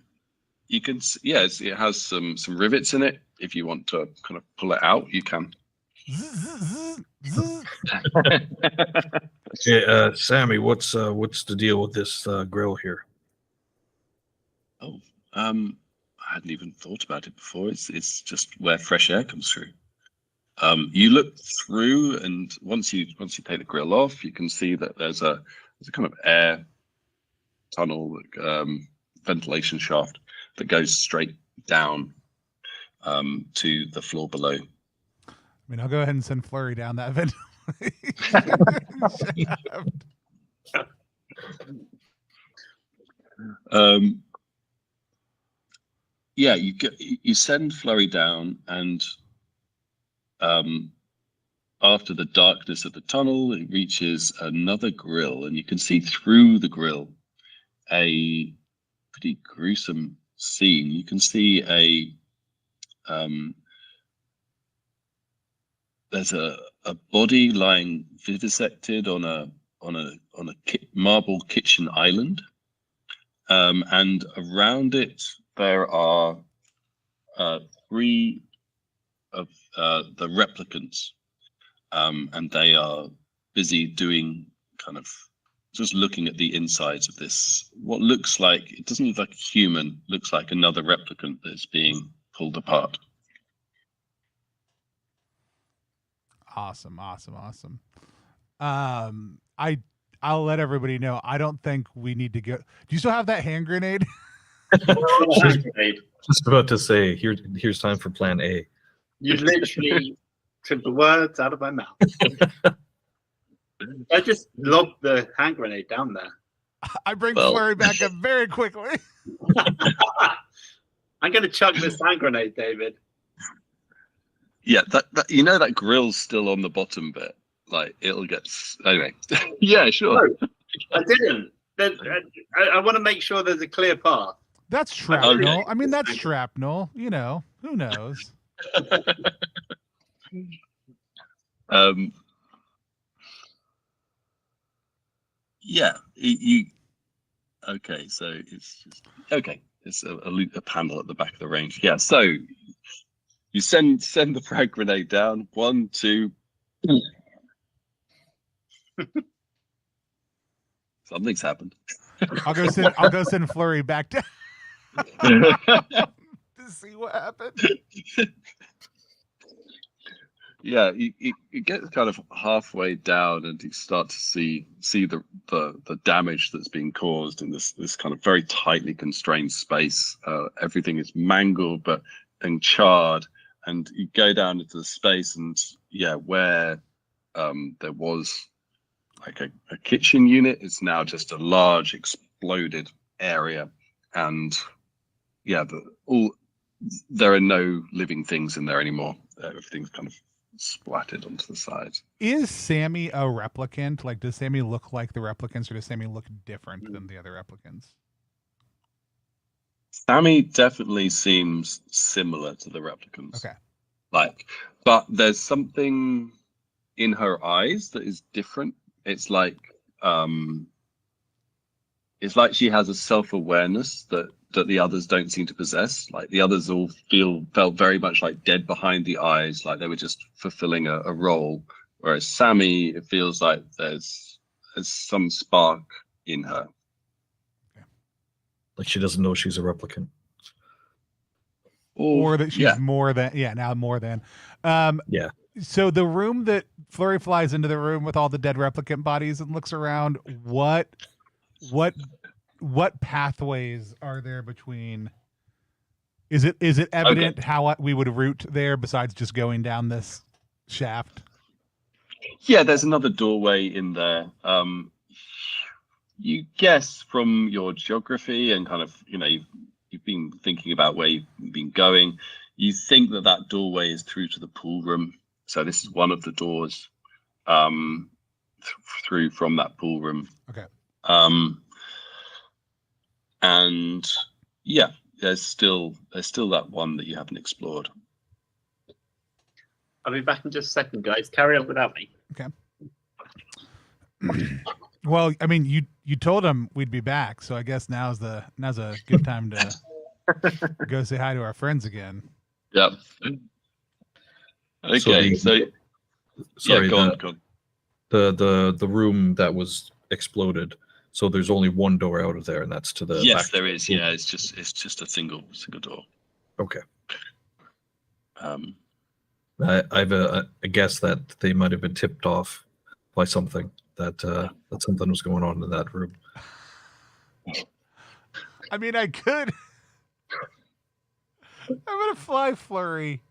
can it has some rivets in it. If you want to kind of pull it out, you can. Hey, Sammy, what's the deal with this grill here? Oh, I hadn't even thought about it before. It's just where fresh air comes through. You look through, and once you take the grill off, you can see that there's a kind of air tunnel, ventilation shaft that goes straight down to the floor below. I mean, I'll go ahead and send Flurry down that ventilation. You send Flurry down, and after the darkness of the tunnel, it reaches another grill, and you can see through the grill a pretty gruesome scene. You can see there's a body lying vivisected on a marble kitchen island, and around it there are 3 of the replicants, and they are busy doing kind of just looking at the insides of this. What looks like, it doesn't look like a human, looks like another replicant that's being pulled apart. Awesome. I'll let everybody know. I don't think we need to go. Do you still have that hand grenade? Just about to say, here's time for plan A. You literally took the words out of my mouth. I just lobbed the hand grenade down there. I bring Flurry back up very quickly. I'm going to chuck this hand grenade, David. Yeah, that that grill's still on the bottom bit. Like, it'll get anyway. Yeah, sure. No, I didn't. I want to make sure there's a clear path. That's shrapnel. Okay. I mean, that's shrapnel. You know, who knows? Yeah, you. Okay, so it's just okay. It's a panel at the back of the range. Yeah, so you send the frag grenade down. 1, 2. Something's happened. I'll go send Flurry back down to see what happened. Yeah, you get kind of halfway down, and you start to see the damage that's being caused in this kind of very tightly constrained space. Everything is mangled and charred, and you go down into the space, and where there was like a kitchen unit, it's now just a large exploded area, and there are no living things in there anymore. Everything's kind of splattered onto the sides. Is Sammy a replicant? Like, does Sammy look like the replicants, or does Sammy look different than the other replicants? Sammy definitely seems similar to the replicants. Okay. But there's something in her eyes that is different. It's like she has a self-awareness that the others don't seem to possess. Like, the others all felt very much like dead behind the eyes, like they were just fulfilling a role. Whereas Sammy, it feels like there's some spark in her. Like she doesn't know she's a replicant. Or that she's more than, now more than. Yeah. So the room that Flurry flies into, the room with all the dead replicant bodies and looks around, what pathways are there between Is it evident how we would route there besides just going down this shaft? Yeah, there's another doorway in there. You guess from your geography and kind of, you've been thinking about where you've been going. You think that doorway is through to the pool room. So this is one of the doors through from that pool room. Okay. And yeah, there's still that one that you haven't explored. I'll be back in just a second, guys. Carry on without me. Okay. Well, I mean, you told him we'd be back, so I guess now's a good time to go say hi to our friends again. Yep. Okay. Sorry, go on. The room that was exploded. So there's only one door out of there, and that's to the yes, back. There is. Yeah, it's just a single door. Okay. Um, I have a guess that they might have been tipped off by something that something was going on in that room. I mean, I could. I'm gonna fly flurry.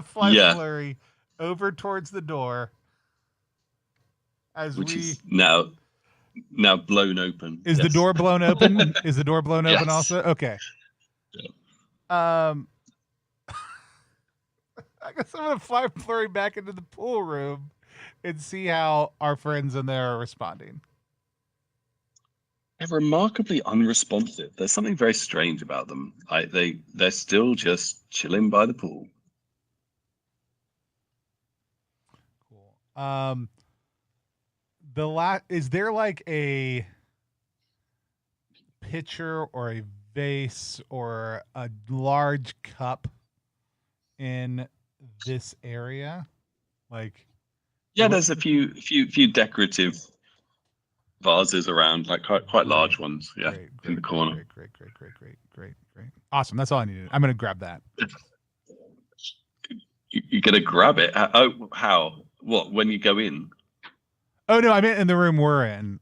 Flurry over towards the door. Which is now blown open. Is the door blown open? Is the door blown open Yes. also? Okay. Yeah. I guess I'm gonna fly flurry back into the pool room and see how our friends in there are responding. They're remarkably unresponsive. There's something very strange about them. They're still just chilling by the pool. Cool. Is there like a pitcher or a vase or a large cup in this area? Like, yeah, there's a few decorative vases around, like quite large ones. Yeah, great, in the corner. Great. Awesome. That's all I needed. I'm gonna grab that. You're gonna grab it? How? What? When you go in? Oh no, I meant in the room we're in.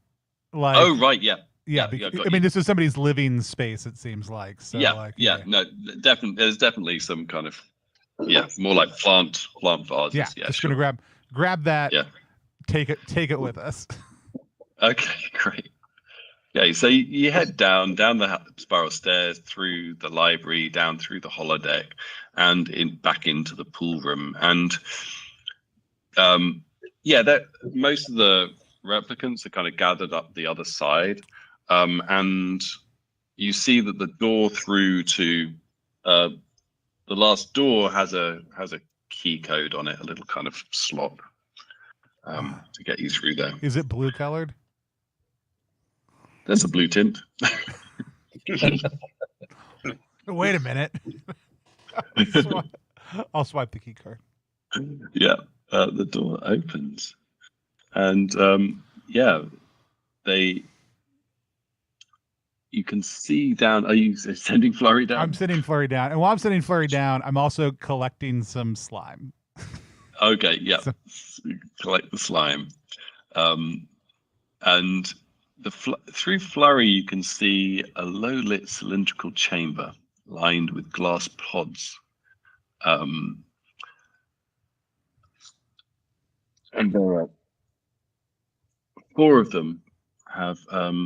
Like, Oh right, yeah. Yeah, I mean, this is somebody's living space. It seems like. So, No, definitely. There's definitely some kind of more like plant vases. Yeah, just gonna grab that. Yeah, take it with us. Okay, great. Okay, so you head down the spiral stairs, through the library, down through the holodeck, and back into the pool room. And that most of the replicants are kind of gathered up the other side. And you see that the door through to the last door has a key code on it, a little kind of slot to get you through there. Is it blue colored? There's a blue tint. Wait a minute. I'll swipe the key card. Yeah, the door opens, and you can see down. Are you sending Flurry down? I'm sending Flurry down, and while I'm sending Flurry down, I'm also collecting some slime. Okay, yeah, collect the slime, and through Flurry you can see a low-lit cylindrical chamber lined with glass pods, and there are 4 of them. Have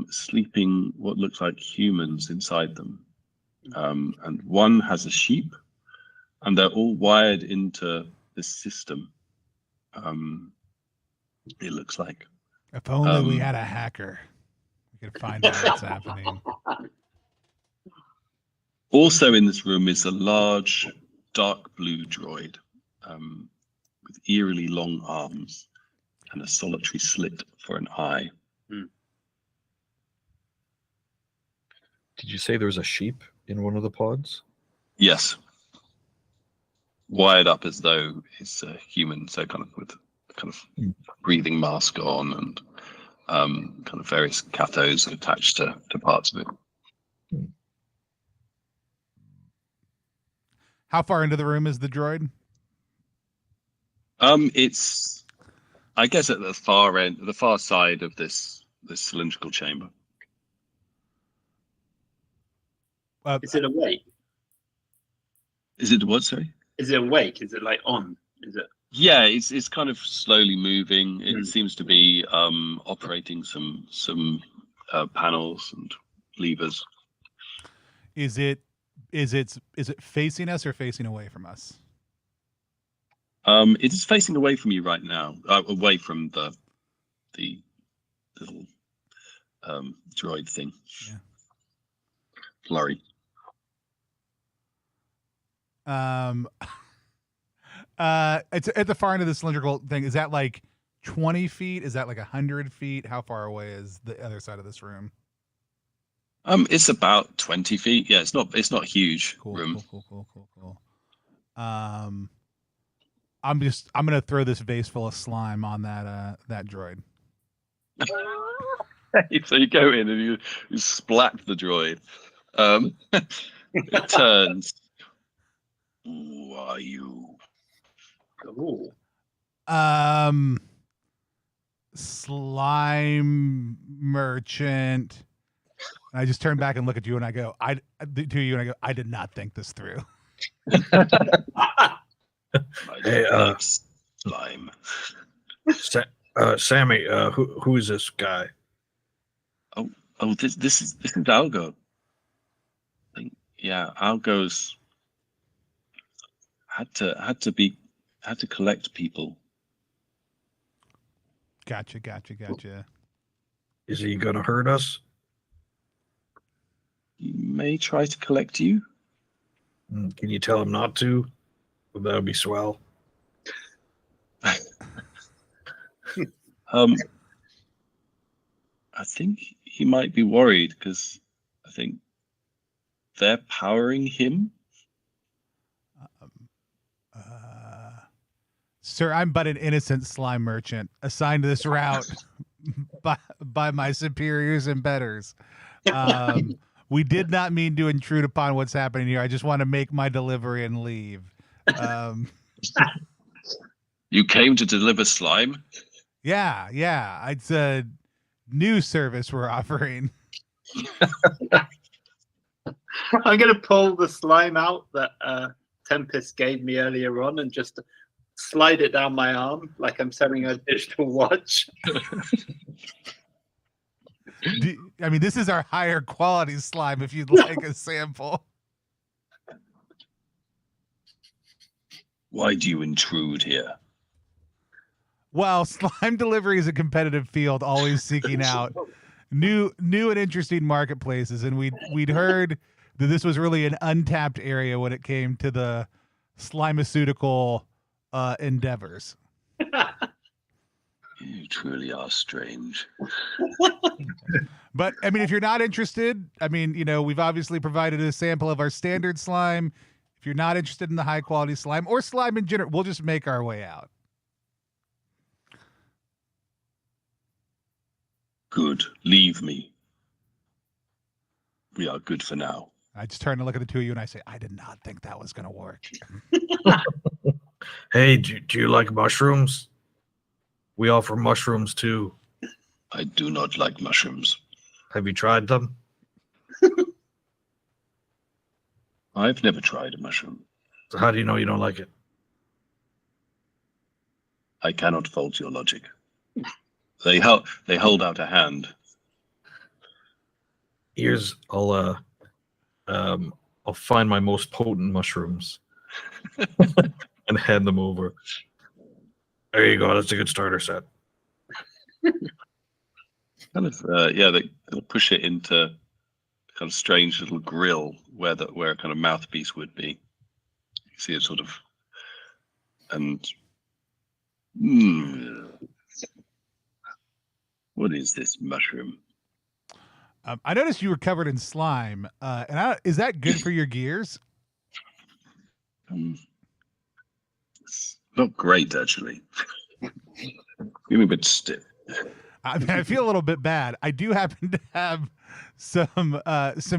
sleeping what looks like humans inside them, and one has a sheep, and they're all wired into this system. It looks like. If only we had a hacker, we could find out what's happening. Also in this room is a large dark blue droid with eerily long arms and a solitary slit for an eye. Did you say there's a sheep in one of the pods? Yes. Wired up as though it's a human, so kind of with kind of breathing mask on and kind of various cathodes attached to parts of it. How far into the room is the droid? It's, I guess, at the far end, the far side of this cylindrical chamber. Is it awake? Is it what? Sorry. Is it awake? Is it like on? Is it? Yeah, it's kind of slowly moving. It seems to be operating some panels and levers. Is it facing us or facing away from us? It is facing away from you right now, away from the little droid thing. Yeah. Flurry. It's at the far end of the cylindrical thing. Is that like 20 feet? Is that like 100 feet? How far away is the other side of this room? It's about 20 feet. Yeah, it's not huge room. Cool. I'm gonna throw this vase full of slime on that droid. So you go in and you splat the droid. It turns. Who are you? Ooh. Slime merchant. And I just turn back and look at you and I go, I did not think this through. Hey, slime. Sammy, who is this guy? Oh, this is Algo. Yeah, Algo's had to collect people. Gotcha. Is he gonna hurt us? He may try to collect you. Can you tell him not to? Well, that would be swell. I think he might be worried because I think they're powering him. Sir, I'm but an innocent slime merchant assigned to this route by my superiors and betters. We did not mean to intrude upon what's happening here. I just want to make my delivery and leave. You came to deliver slime? Yeah. It's a new service we're offering. I'm going to pull the slime out that Tempest gave me earlier on and just slide it down my arm like I'm selling a digital watch. This is our higher quality slime if you'd like a sample. Why do you intrude here? Well, slime delivery is a competitive field, always seeking out new and interesting marketplaces, and we'd heard that this was really an untapped area when it came to the slimeceutical endeavors. You truly are strange. But if you're not interested, we've obviously provided a sample of our standard slime. If you're not interested in the high quality slime or slime in general, we'll just make our way out. Good. Leave me. We are good for now. I just turn to look at the two of you and I say, I did not think that was going to work. Hey, do you like mushrooms? We offer mushrooms too. I do not like mushrooms. Have you tried them? I've never tried a mushroom. So how do you know you don't like it? I cannot fault your logic. They hold out a hand. Here's I'll find my most potent mushrooms and hand them over. There you go. That's a good starter set. Kind of they'll push it into kind of strange little grill where a kind of mouthpiece would be. You see it sort of and what is this mushroom? I noticed you were covered in slime. Is that good for your gears? It's not great, actually. Feeling a bit stiff. I feel a little bit bad. I do happen to have some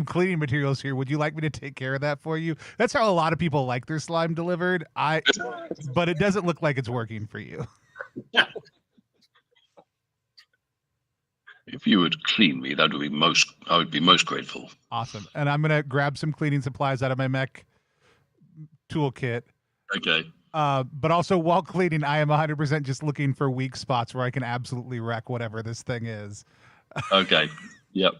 cleaning materials here. Would you like me to take care of that for you? That's how a lot of people like their slime delivered. But it doesn't look like it's working for you. If you would clean me, that would be I would be most grateful. Awesome. And I'm gonna grab some cleaning supplies out of my mech toolkit. Okay. But also while cleaning, I am 100% just looking for weak spots where I can absolutely wreck whatever this thing is. Okay. Yep.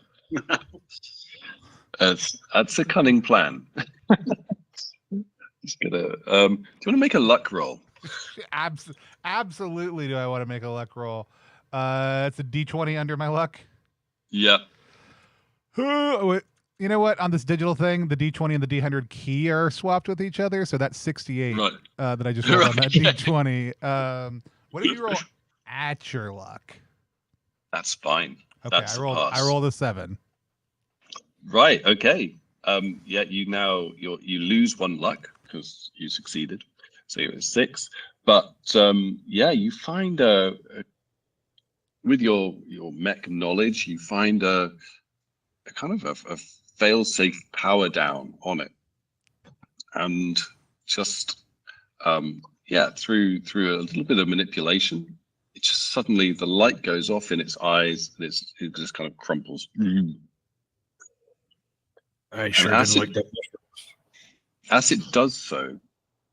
That's a cunning plan. Just gonna. Do you want to make a luck roll? Absolutely. Do I want to make a luck roll? It's a D20 under my luck. Yep. You know what? On this digital thing, the D20 and the D100 key are swapped with each other, so that's 68 Right. That I just rolled on that D20. What did you roll at your luck? That's fine. Okay, That's I rolled a 7. Right. Okay. Yeah. You lose 1 luck because you succeeded, so you're at 6. But yeah, you find with your mech knowledge, you find a kind of a fail-safe power down on it, and just through a little bit of manipulation, it just suddenly the light goes off in its eyes and it just kind of crumples. I sure didn't like that. As it does so,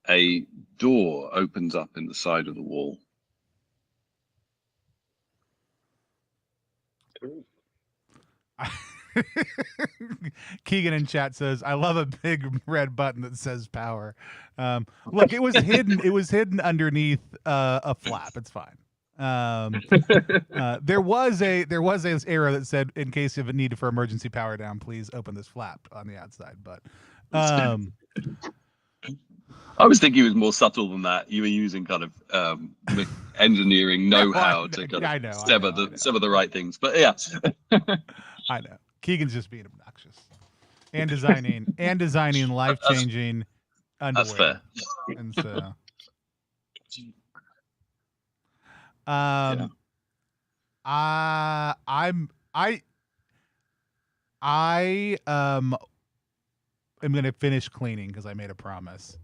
a door opens up in the side of the wall. Keegan in chat says, "I love a big red button that says power." Look, it was hidden. It was hidden underneath a flap. It's fine. There was this arrow that said, "In case of a need for emergency power down, please open this flap on the outside." But I was thinking it was more subtle than that. You were using kind of engineering know-how to kind of sever the right things. But yeah, I know Keegan's just being obnoxious and designing life-changing underwear. That's fair. And so, Yeah. I am gonna finish cleaning because I made a promise.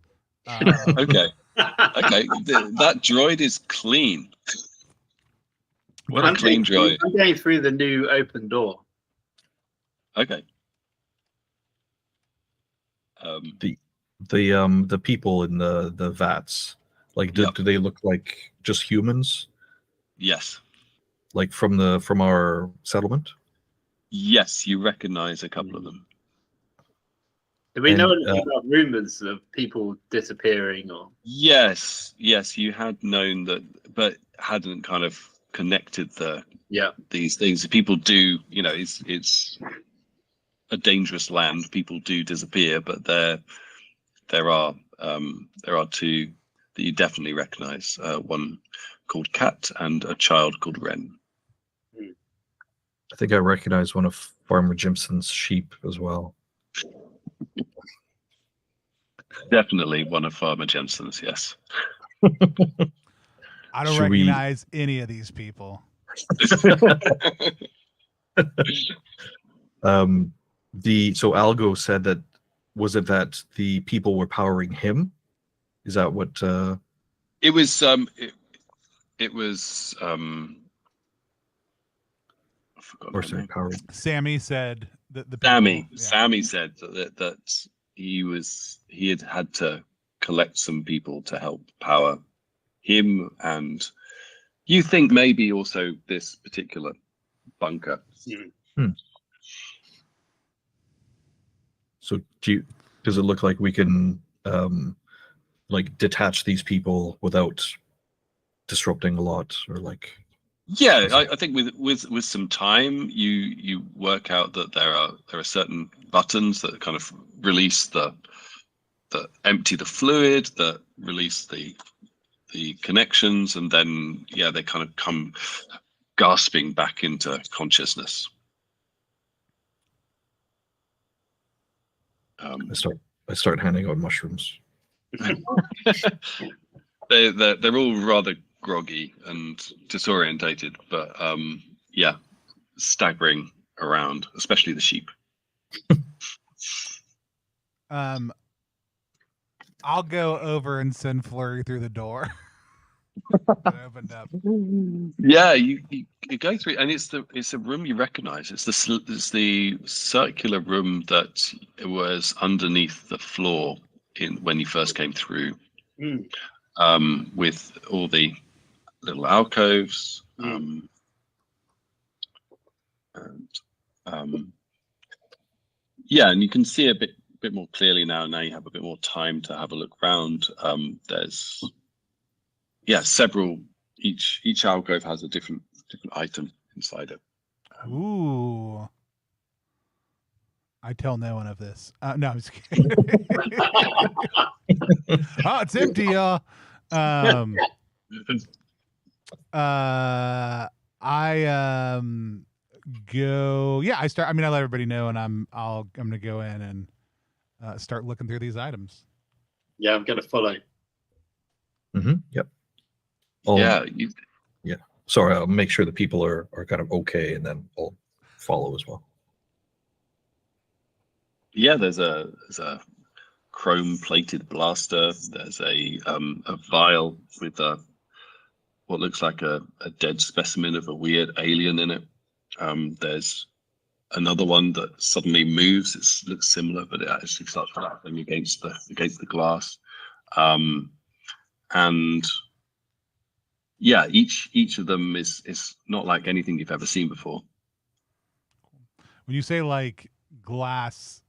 Okay. Okay. That droid is clean. What a clean droid. I'm going through the new open door. Okay. The people in the vats, like, do they look like just humans? Yes. Like from our settlement? Yes, you recognize a couple of them. Do we know anything about rumors of people disappearing or? Yes, you had known that, but hadn't kind of connected these things. People do, it's a dangerous land. People do disappear, but there are 2 that you definitely recognize. One called Cat and a child called Wren. I think I recognize one of Farmer Jimson's sheep as well. Definitely one of Farmer Jensen's, yes. I don't recognize any of these people. So Algo said that, was it that the people were powering him? Is that what? It was. It was. I forgot. Or sorry, powering. Sammy said that the people, Sammy said that he had to collect some people to help power him, and you think maybe also this particular bunker. So does it look like we can like detach these people without disrupting a lot, or like? Yeah, I think with some time, you work out that there are certain buttons that kind of release that empty the fluid, that release the connections, and then they kind of come gasping back into consciousness. I start handing out mushrooms. They're all rather groggy and disorientated, but staggering around, especially the sheep. I'll go over and send Flurry through the door. that opened up. Yeah, you go through, and it's a room you recognize. It's the circular room that was underneath the floor when you first came through, with all the little alcoves, and yeah, and you can see a bit more clearly now. Now you have a bit more time to have a look around. There's several. Each alcove has a different item inside it. Ooh. I tell no one of this. No, I'm just kidding. Oh, it's empty, y'all. I go. Yeah, I start. I mean, I let everybody know, and I'm gonna go in and start looking through these items. Yeah, I'm gonna follow. Yep. Yeah. Sorry, I'll make sure the people are kind of okay, and then I'll follow as well. Yeah, there's a chrome-plated blaster. There's a vial with what looks like a dead specimen of a weird alien in it. There's another one that suddenly moves. It looks similar, but it actually starts flapping against the glass. And yeah, each of them is not like anything you've ever seen before. When you say like glass,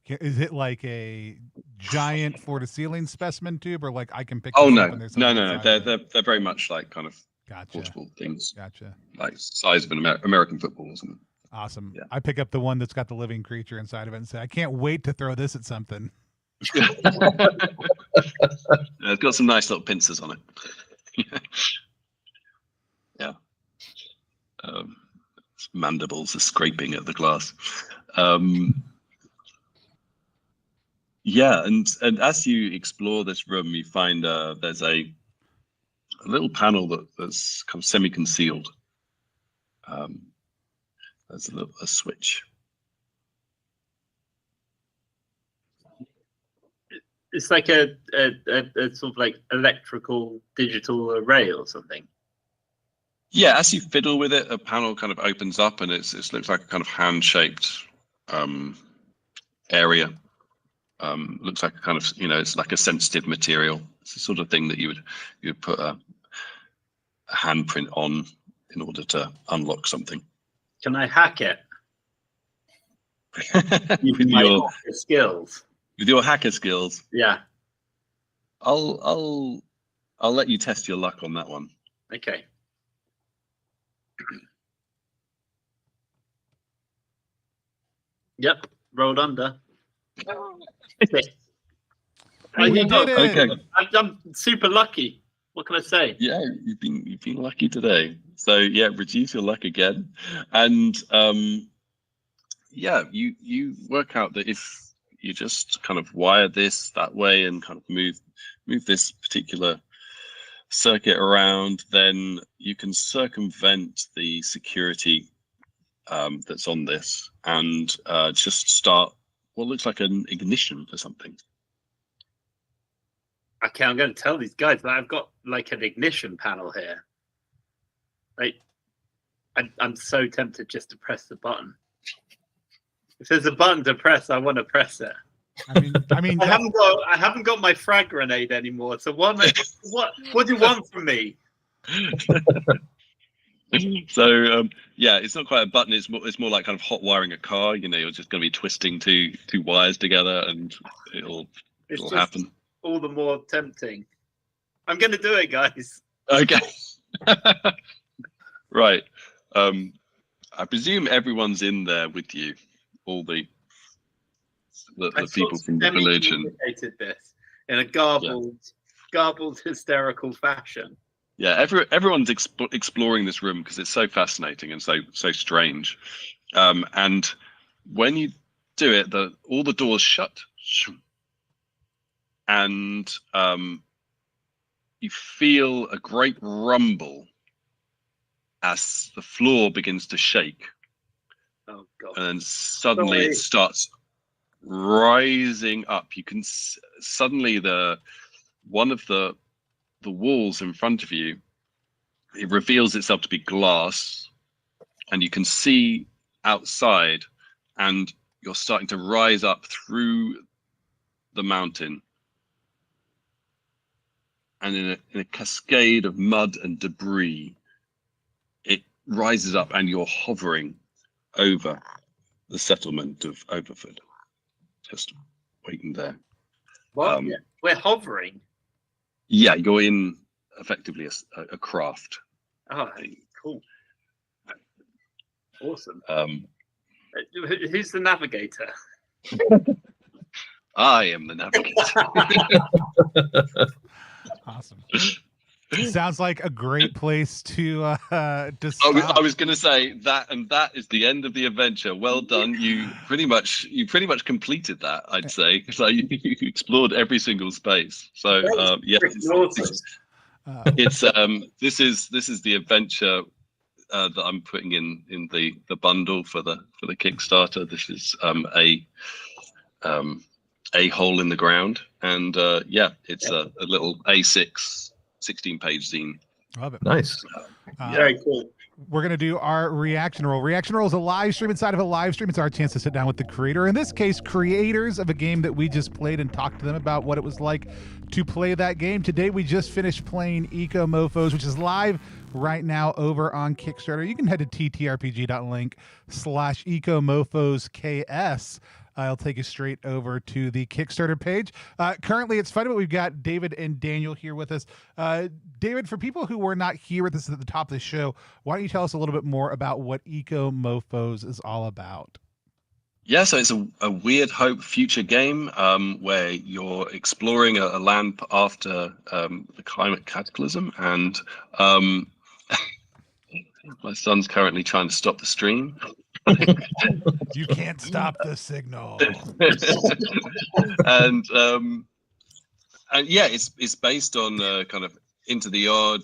is it like a giant floor-to-ceiling specimen tube, or like I can pick? Oh this no, up and there's no, something no, inside of it? they're very much like kind of Gotcha. portable things, Gotcha. like size of an American football or something. Awesome. Yeah. I pick up the one that's got the living creature inside of it and say, I can't wait to throw this at something. It's got some nice little pincers on it. Yeah. Mandibles are scraping at the glass. Yeah, and as you explore this room, you find there's a little panel that's kind of semi-concealed. There's a switch. It's like a sort of like electrical digital array or something. Yeah, as you fiddle with it, a panel kind of opens up, and it looks like a kind of hand-shaped area. Looks like a kind of, it's like a sensitive material. It's the sort of thing that you would put a handprint on in order to unlock something. Can I hack it? With my your hacker skills. With your hacker skills. Yeah. I'll let you test your luck on that one. Okay. Yep. Rolled under. We did it. Okay. I'm super lucky. What can I say? Yeah, you've been lucky today. So yeah, reduce your luck again, and yeah, you work out that if you just kind of wire this that way and kind of move this particular circuit around, then you can circumvent the security that's on this and just start what looks like an ignition for something. Okay, I'm going to tell these guys that I've got like an ignition panel here. Like, I'm so tempted just to press the button. If there's a button to press, I want to press it. I mean, I haven't got my frag grenade anymore. So what do you want from me? So yeah, it's not quite a button. It's more like kind of hot wiring a car. You're just going to be twisting two wires together, and it'll happen. All the more tempting. I'm going to do it, guys. Okay. Right. I presume everyone's in there with you. All the people from the village and this in a garbled, hysterical fashion. Yeah, everyone's exploring this room because it's so fascinating and so strange. And when you do it, all the doors shut, and you feel a great rumble as the floor begins to shake. Oh God! And then suddenly it starts rising up. You can suddenly one of the the walls in front of you, it reveals itself to be glass, and you can see outside, and you're starting to rise up through the mountain. And in a cascade of mud and debris, it rises up and you're hovering over the settlement of Overford. Just waiting there. What? We're hovering. Yeah, you're in effectively a craft. Oh, cool. Awesome. Who's the navigator? I am the navigator. Awesome. Sounds like a great place to stop. I was going to say that, and that is the end of the adventure. Well done. You pretty much completed that, I'd say. So you explored every single space. So yeah, it's this is the adventure that I'm putting in the bundle for the Kickstarter. This is a hole in the ground, and yeah, it's a little A6 16-page zine. Love it. Nice. Very cool. We're going to do our reaction roll. Reaction roll is a live stream inside of a live stream. It's our chance to sit down with the creator, in this case, creators of a game that we just played, and talk to them about what it was like to play that game. Today, we just finished playing Ecomofos, which is live right now over on Kickstarter. You can head to ttrpg.link/ecomofosks. I'll take you straight over to the Kickstarter page. Currently, it's funny, but we've got David and Daniel here with us. David, for people who were not here with us at the top of the show, why don't you tell us a little bit more about what Ecomofos is all about? Yeah, so it's a Weirdhope future game where you're exploring a land after the climate cataclysm, and my son's currently trying to stop the stream. You can't stop the signal. and yeah, it's based on kind of Into the Odd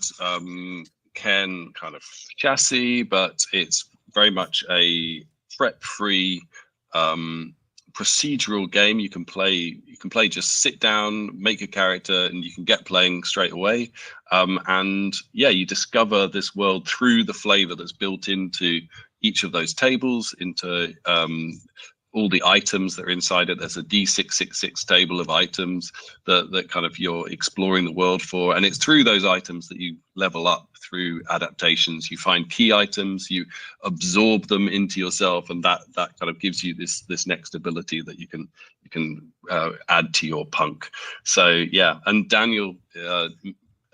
Cairn kind of chassis, but it's very much a prep-free procedural game. You can play just sit down, make a character, and you can get playing straight away. And yeah, you discover this world through the flavor that's built into each of those tables, into all the items that are inside it. There's a D666 table of items that kind of you're exploring the world for, and it's through those items that you level up through adaptations. You find key items, you absorb them into yourself, and that kind of gives you this next ability that you can add to your punk. So yeah, and Daniel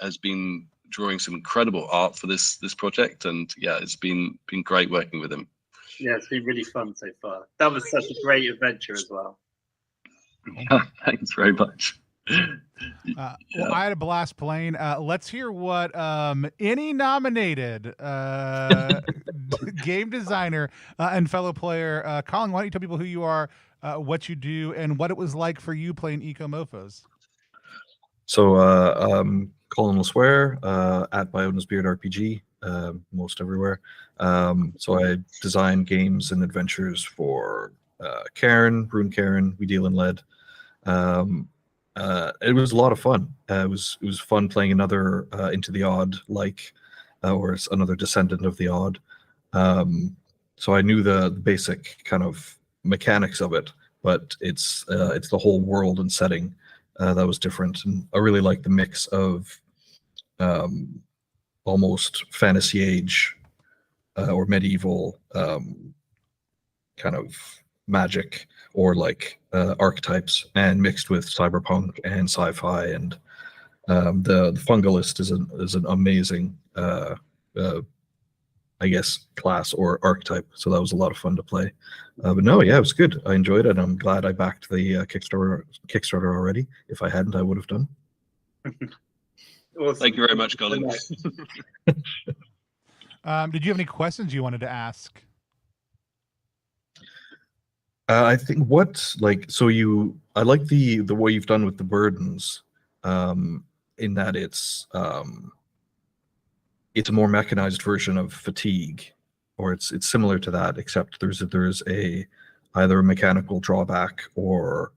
has been drawing some incredible art for this project, and yeah, it's been great working with him. Yeah, it's been really fun so far. That was such a great adventure as well. Thanks very much. Well, I had a blast playing. Let's hear what any nominated game designer and fellow player, Colin, why don't you tell people who you are, what you do, and what it was like for you playing Ecomofos? So Colin LeSwear at BionisBeardRPG, most everywhere. So I design games and adventures for Cairn, Brune Cairn. We deal in lead. It was a lot of fun. It was fun playing another Into the Odd, or another descendant of the Odd. So I knew the basic kind of mechanics of it, but it's the whole world and setting that was different. And I really like the mix of almost fantasy age or medieval kind of magic, or archetypes, and mixed with cyberpunk and sci-fi. And the Fungalist is an amazing I guess class or archetype, so that was a lot of fun to play. But no, yeah, it was good. I enjoyed it. I'm glad I backed the Kickstarter already. If I hadn't, I would have done. Awesome. Thank you very much, Colin. Did you have any questions you wanted to ask? I think I like the way you've done with the burdens, in that it's a more mechanized version of fatigue, or it's similar to that, except there's either a mechanical drawback or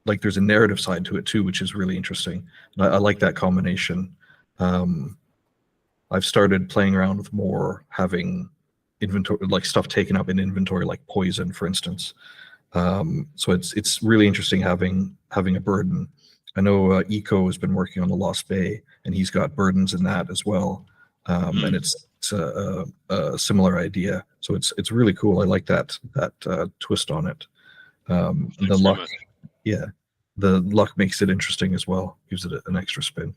like there's a narrative side to it too, which is really interesting. And I like that combination. I've started playing around with more having inventory, like stuff taken up in inventory, like poison, for instance. So it's really interesting having a burden. I know Eco has been working on the Lost Bay, and he's got burdens in that as well. And it's a similar idea. So it's really cool. I like that twist on it. The luck, yeah, the luck makes it interesting as well. Gives it an extra spin.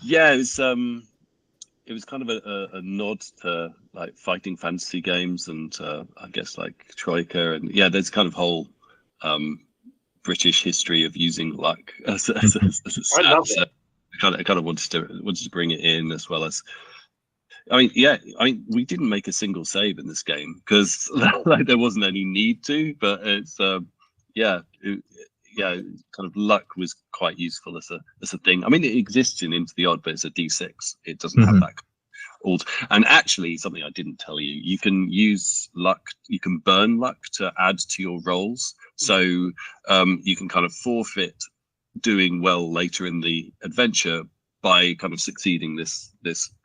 Yeah, it was kind of a nod to like fighting fantasy games and I guess like Troika, and yeah, there's kind of whole British history of using luck as a stat. I love so it. I kind of wanted to bring it in, as well as, I mean, we didn't make a single save in this game because like there wasn't any need to, but it's kind of luck was quite useful as a thing. I mean, it exists in Into the Odd, but it's a D6. It doesn't have that old. And actually, something I didn't tell you, you can use luck. You can burn luck to add to your rolls. So you can kind of forfeit doing well later in the adventure by kind of succeeding this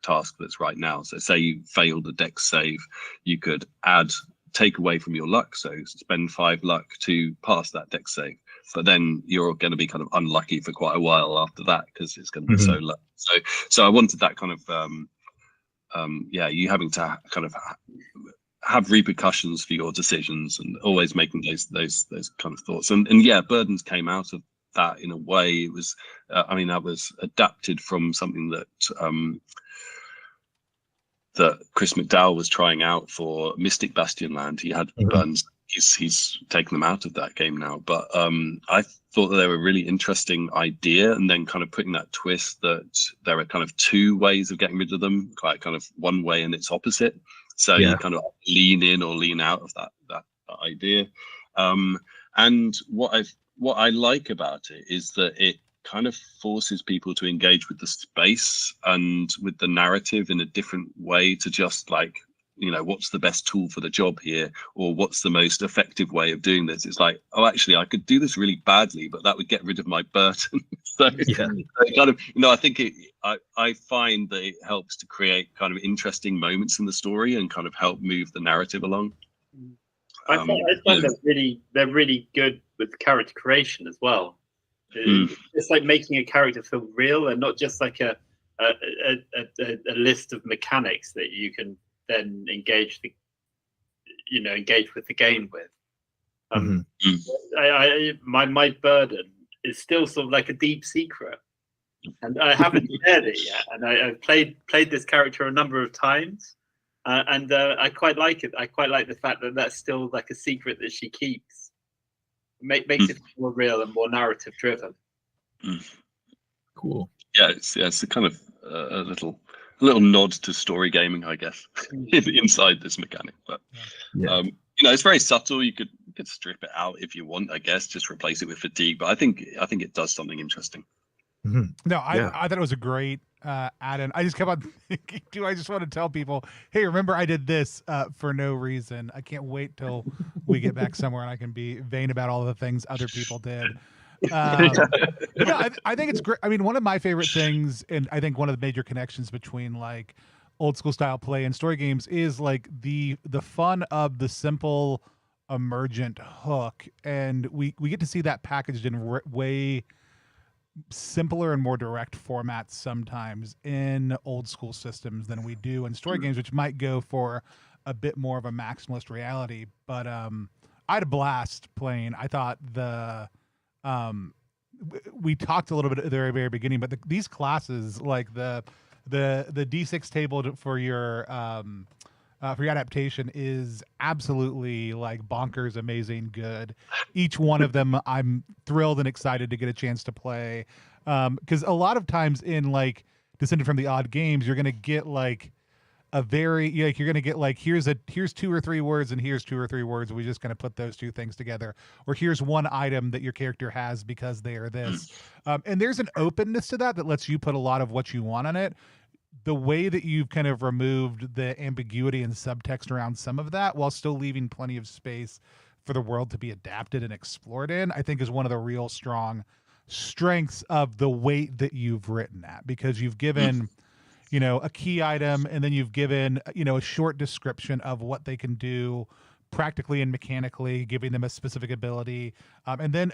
task that's right now. So say you failed a dex save, you could take away from your luck, so spend 5 luck to pass that dex save. But then you're going to be kind of unlucky for quite a while after that because it's going to be so low. So I wanted that kind of you having to kind of have repercussions for your decisions and always making those kind of thoughts. And yeah, burdens came out of that in a way. It was that was adapted from something that that Chris McDowell was trying out for Mystic Bastion Land. He had burns. He's taken them out of that game now, but I thought that they were a really interesting idea, and then kind of putting that twist that there are kind of 2 ways of getting rid of them, quite kind of one way and its opposite. So you kind of lean in or lean out of that idea. And what I like about it is that it kind of forces people to engage with the space and with the narrative in a different way to just like, what's the best tool for the job here, or what's the most effective way of doing this? It's like, oh, actually, I could do this really badly, but that would get rid of my burden. So kind of, I think I find that it helps to create kind of interesting moments in the story and kind of help move the narrative along. I find they're really good with character creation as well. It's like making a character feel real and not just like a list of mechanics that you can then engage with the game with. My burden is still sort of like a deep secret, and I haven't shared it yet. And I've played this character a number of times, and I quite like it. I quite like the fact that that's still like a secret that she keeps. Makes it more real and more narrative driven. Cool. Yeah, it's a kind of a little nod to story gaming, I guess, inside this mechanic. But it's very subtle. You could strip it out if you want, I guess, just replace it with fatigue. But I think it does something interesting. No, I thought it was a great add-in. I just kept on thinking, I just want to tell people, hey, remember I did this for no reason. I can't wait till we get back somewhere and I can be vain about all the things other people did. I think it's great. I mean, one of my favorite things, and I think one of the major connections between like old school style play and story games is like the fun of the simple emergent hook, and we get to see that packaged in way simpler and more direct formats sometimes in old school systems than we do in story games, which might go for a bit more of a maximalist reality. But I had a blast playing. I thought we talked a little bit at the very, very beginning, but these classes, like the D6 table for your adaptation is absolutely like bonkers, amazing, good. Each one of them, I'm thrilled and excited to get a chance to play. Because a lot of times in like Descended from the Odd Games, you're gonna get like you're gonna get like here's 2 or 3 words and here's 2 or 3 words. We just gonna put those 2 things together, or here's one item that your character has because they are this. And there's an openness to that lets you put a lot of what you want on it. The way that you've kind of removed the ambiguity and subtext around some of that while still leaving plenty of space for the world to be adapted and explored in, I think is one of the real strong strengths of the weight that you've written at, because you've given, a key item, and then you've given, a short description of what they can do practically and mechanically, giving them a specific ability, and then,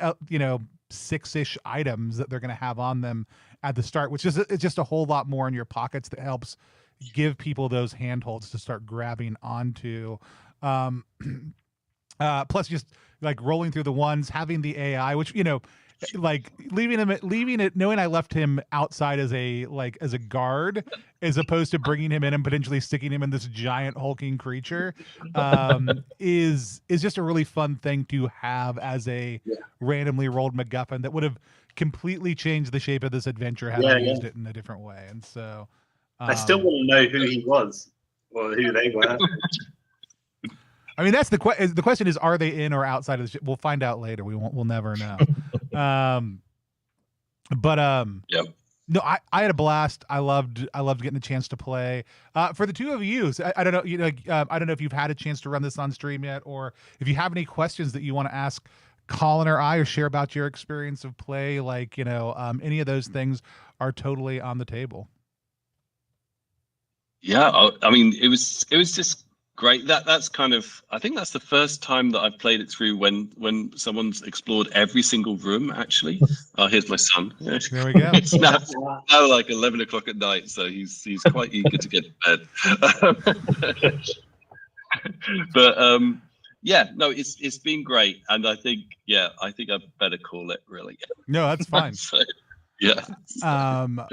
6-ish items that they're going to have on them at the start, which is it's just a whole lot more in your pockets that helps give people those handholds to start grabbing onto. Plus just like rolling through the ones, having the AI, which, like leaving it, knowing I left him outside as a guard, as opposed to bringing him in and potentially sticking him in this giant hulking creature, is just a really fun thing to have as a randomly rolled MacGuffin that would have completely changed the shape of this adventure had I used it in a different way. And so I still want to know who he was or who they were. I mean, that's the question is, are they in or outside of the ship? We'll find out later. We'll never know. No, I had a blast. I loved getting a chance to play. For the two of you, I don't know, I don't know if you've had a chance to run this on stream yet, or if you have any questions that you want to ask Colin or I, or share about your experience of play, like, any of those things are totally on the table. Yeah, I mean, it was just great. That's kind of, I think that's the first time that I've played it through when someone's explored every single room, actually. Here's my son. There we go. It's now like 11 o'clock at night, so he's quite eager to get to bed. But yeah, no, it's been great, and I think I better call it, really. No, that's fine. So, yeah.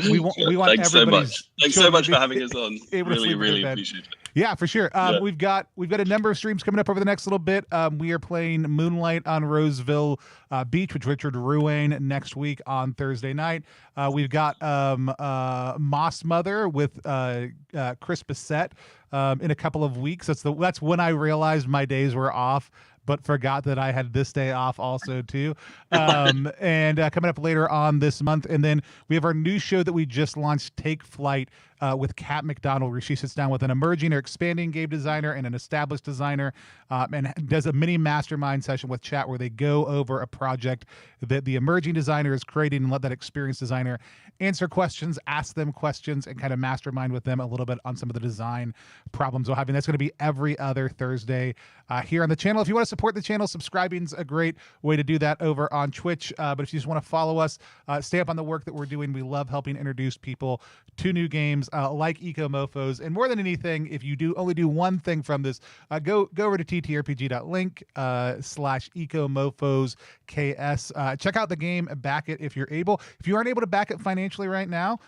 We want Thanks so much. Thanks so much for having us on. Really appreciate it. Yeah, for sure. We've got a number of streams coming up over the next little bit. We are playing Moonlight on Roseville Beach with Richard Ruane next week on Thursday night. We've got Moss Mother with Chris Bissett in a couple of weeks. That's when I realized my days were off, but forgot that I had this day off also too. And coming up later on this month. And then we have our new show that we just launched, Take Flight, with Kat McDonald, where she sits down with an emerging or expanding game designer and an established designer, and does a mini mastermind session with chat where they go over a project that the emerging designer is creating and let that experienced designer answer questions, ask them questions, and kind of mastermind with them a little bit on some of the design problems we're having. That's going to be every other Thursday here on the channel. If you want to support the channel, subscribing's a great way to do that over on Twitch. But if you just want to follow us, stay up on the work that we're doing. We love helping introduce people to new games like Ecomofos. And more than anything, if you only do one thing from this, go over to ttrpg.link /ecomofosks. Check out the game, back it if you're able. If you aren't able to back it financially right now,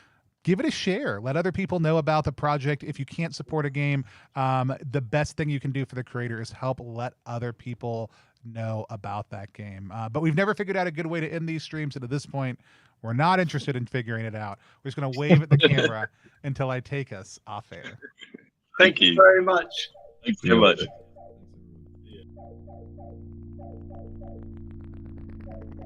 give it a share. Let other people know about the project. If you can't support a game, the best thing you can do for the creator is help let other people know about that game. But we've never figured out a good way to end these streams, and at this point, we're not interested in figuring it out. We're just going to wave at the camera until I take us off air. Thank you very much. Thank you very much.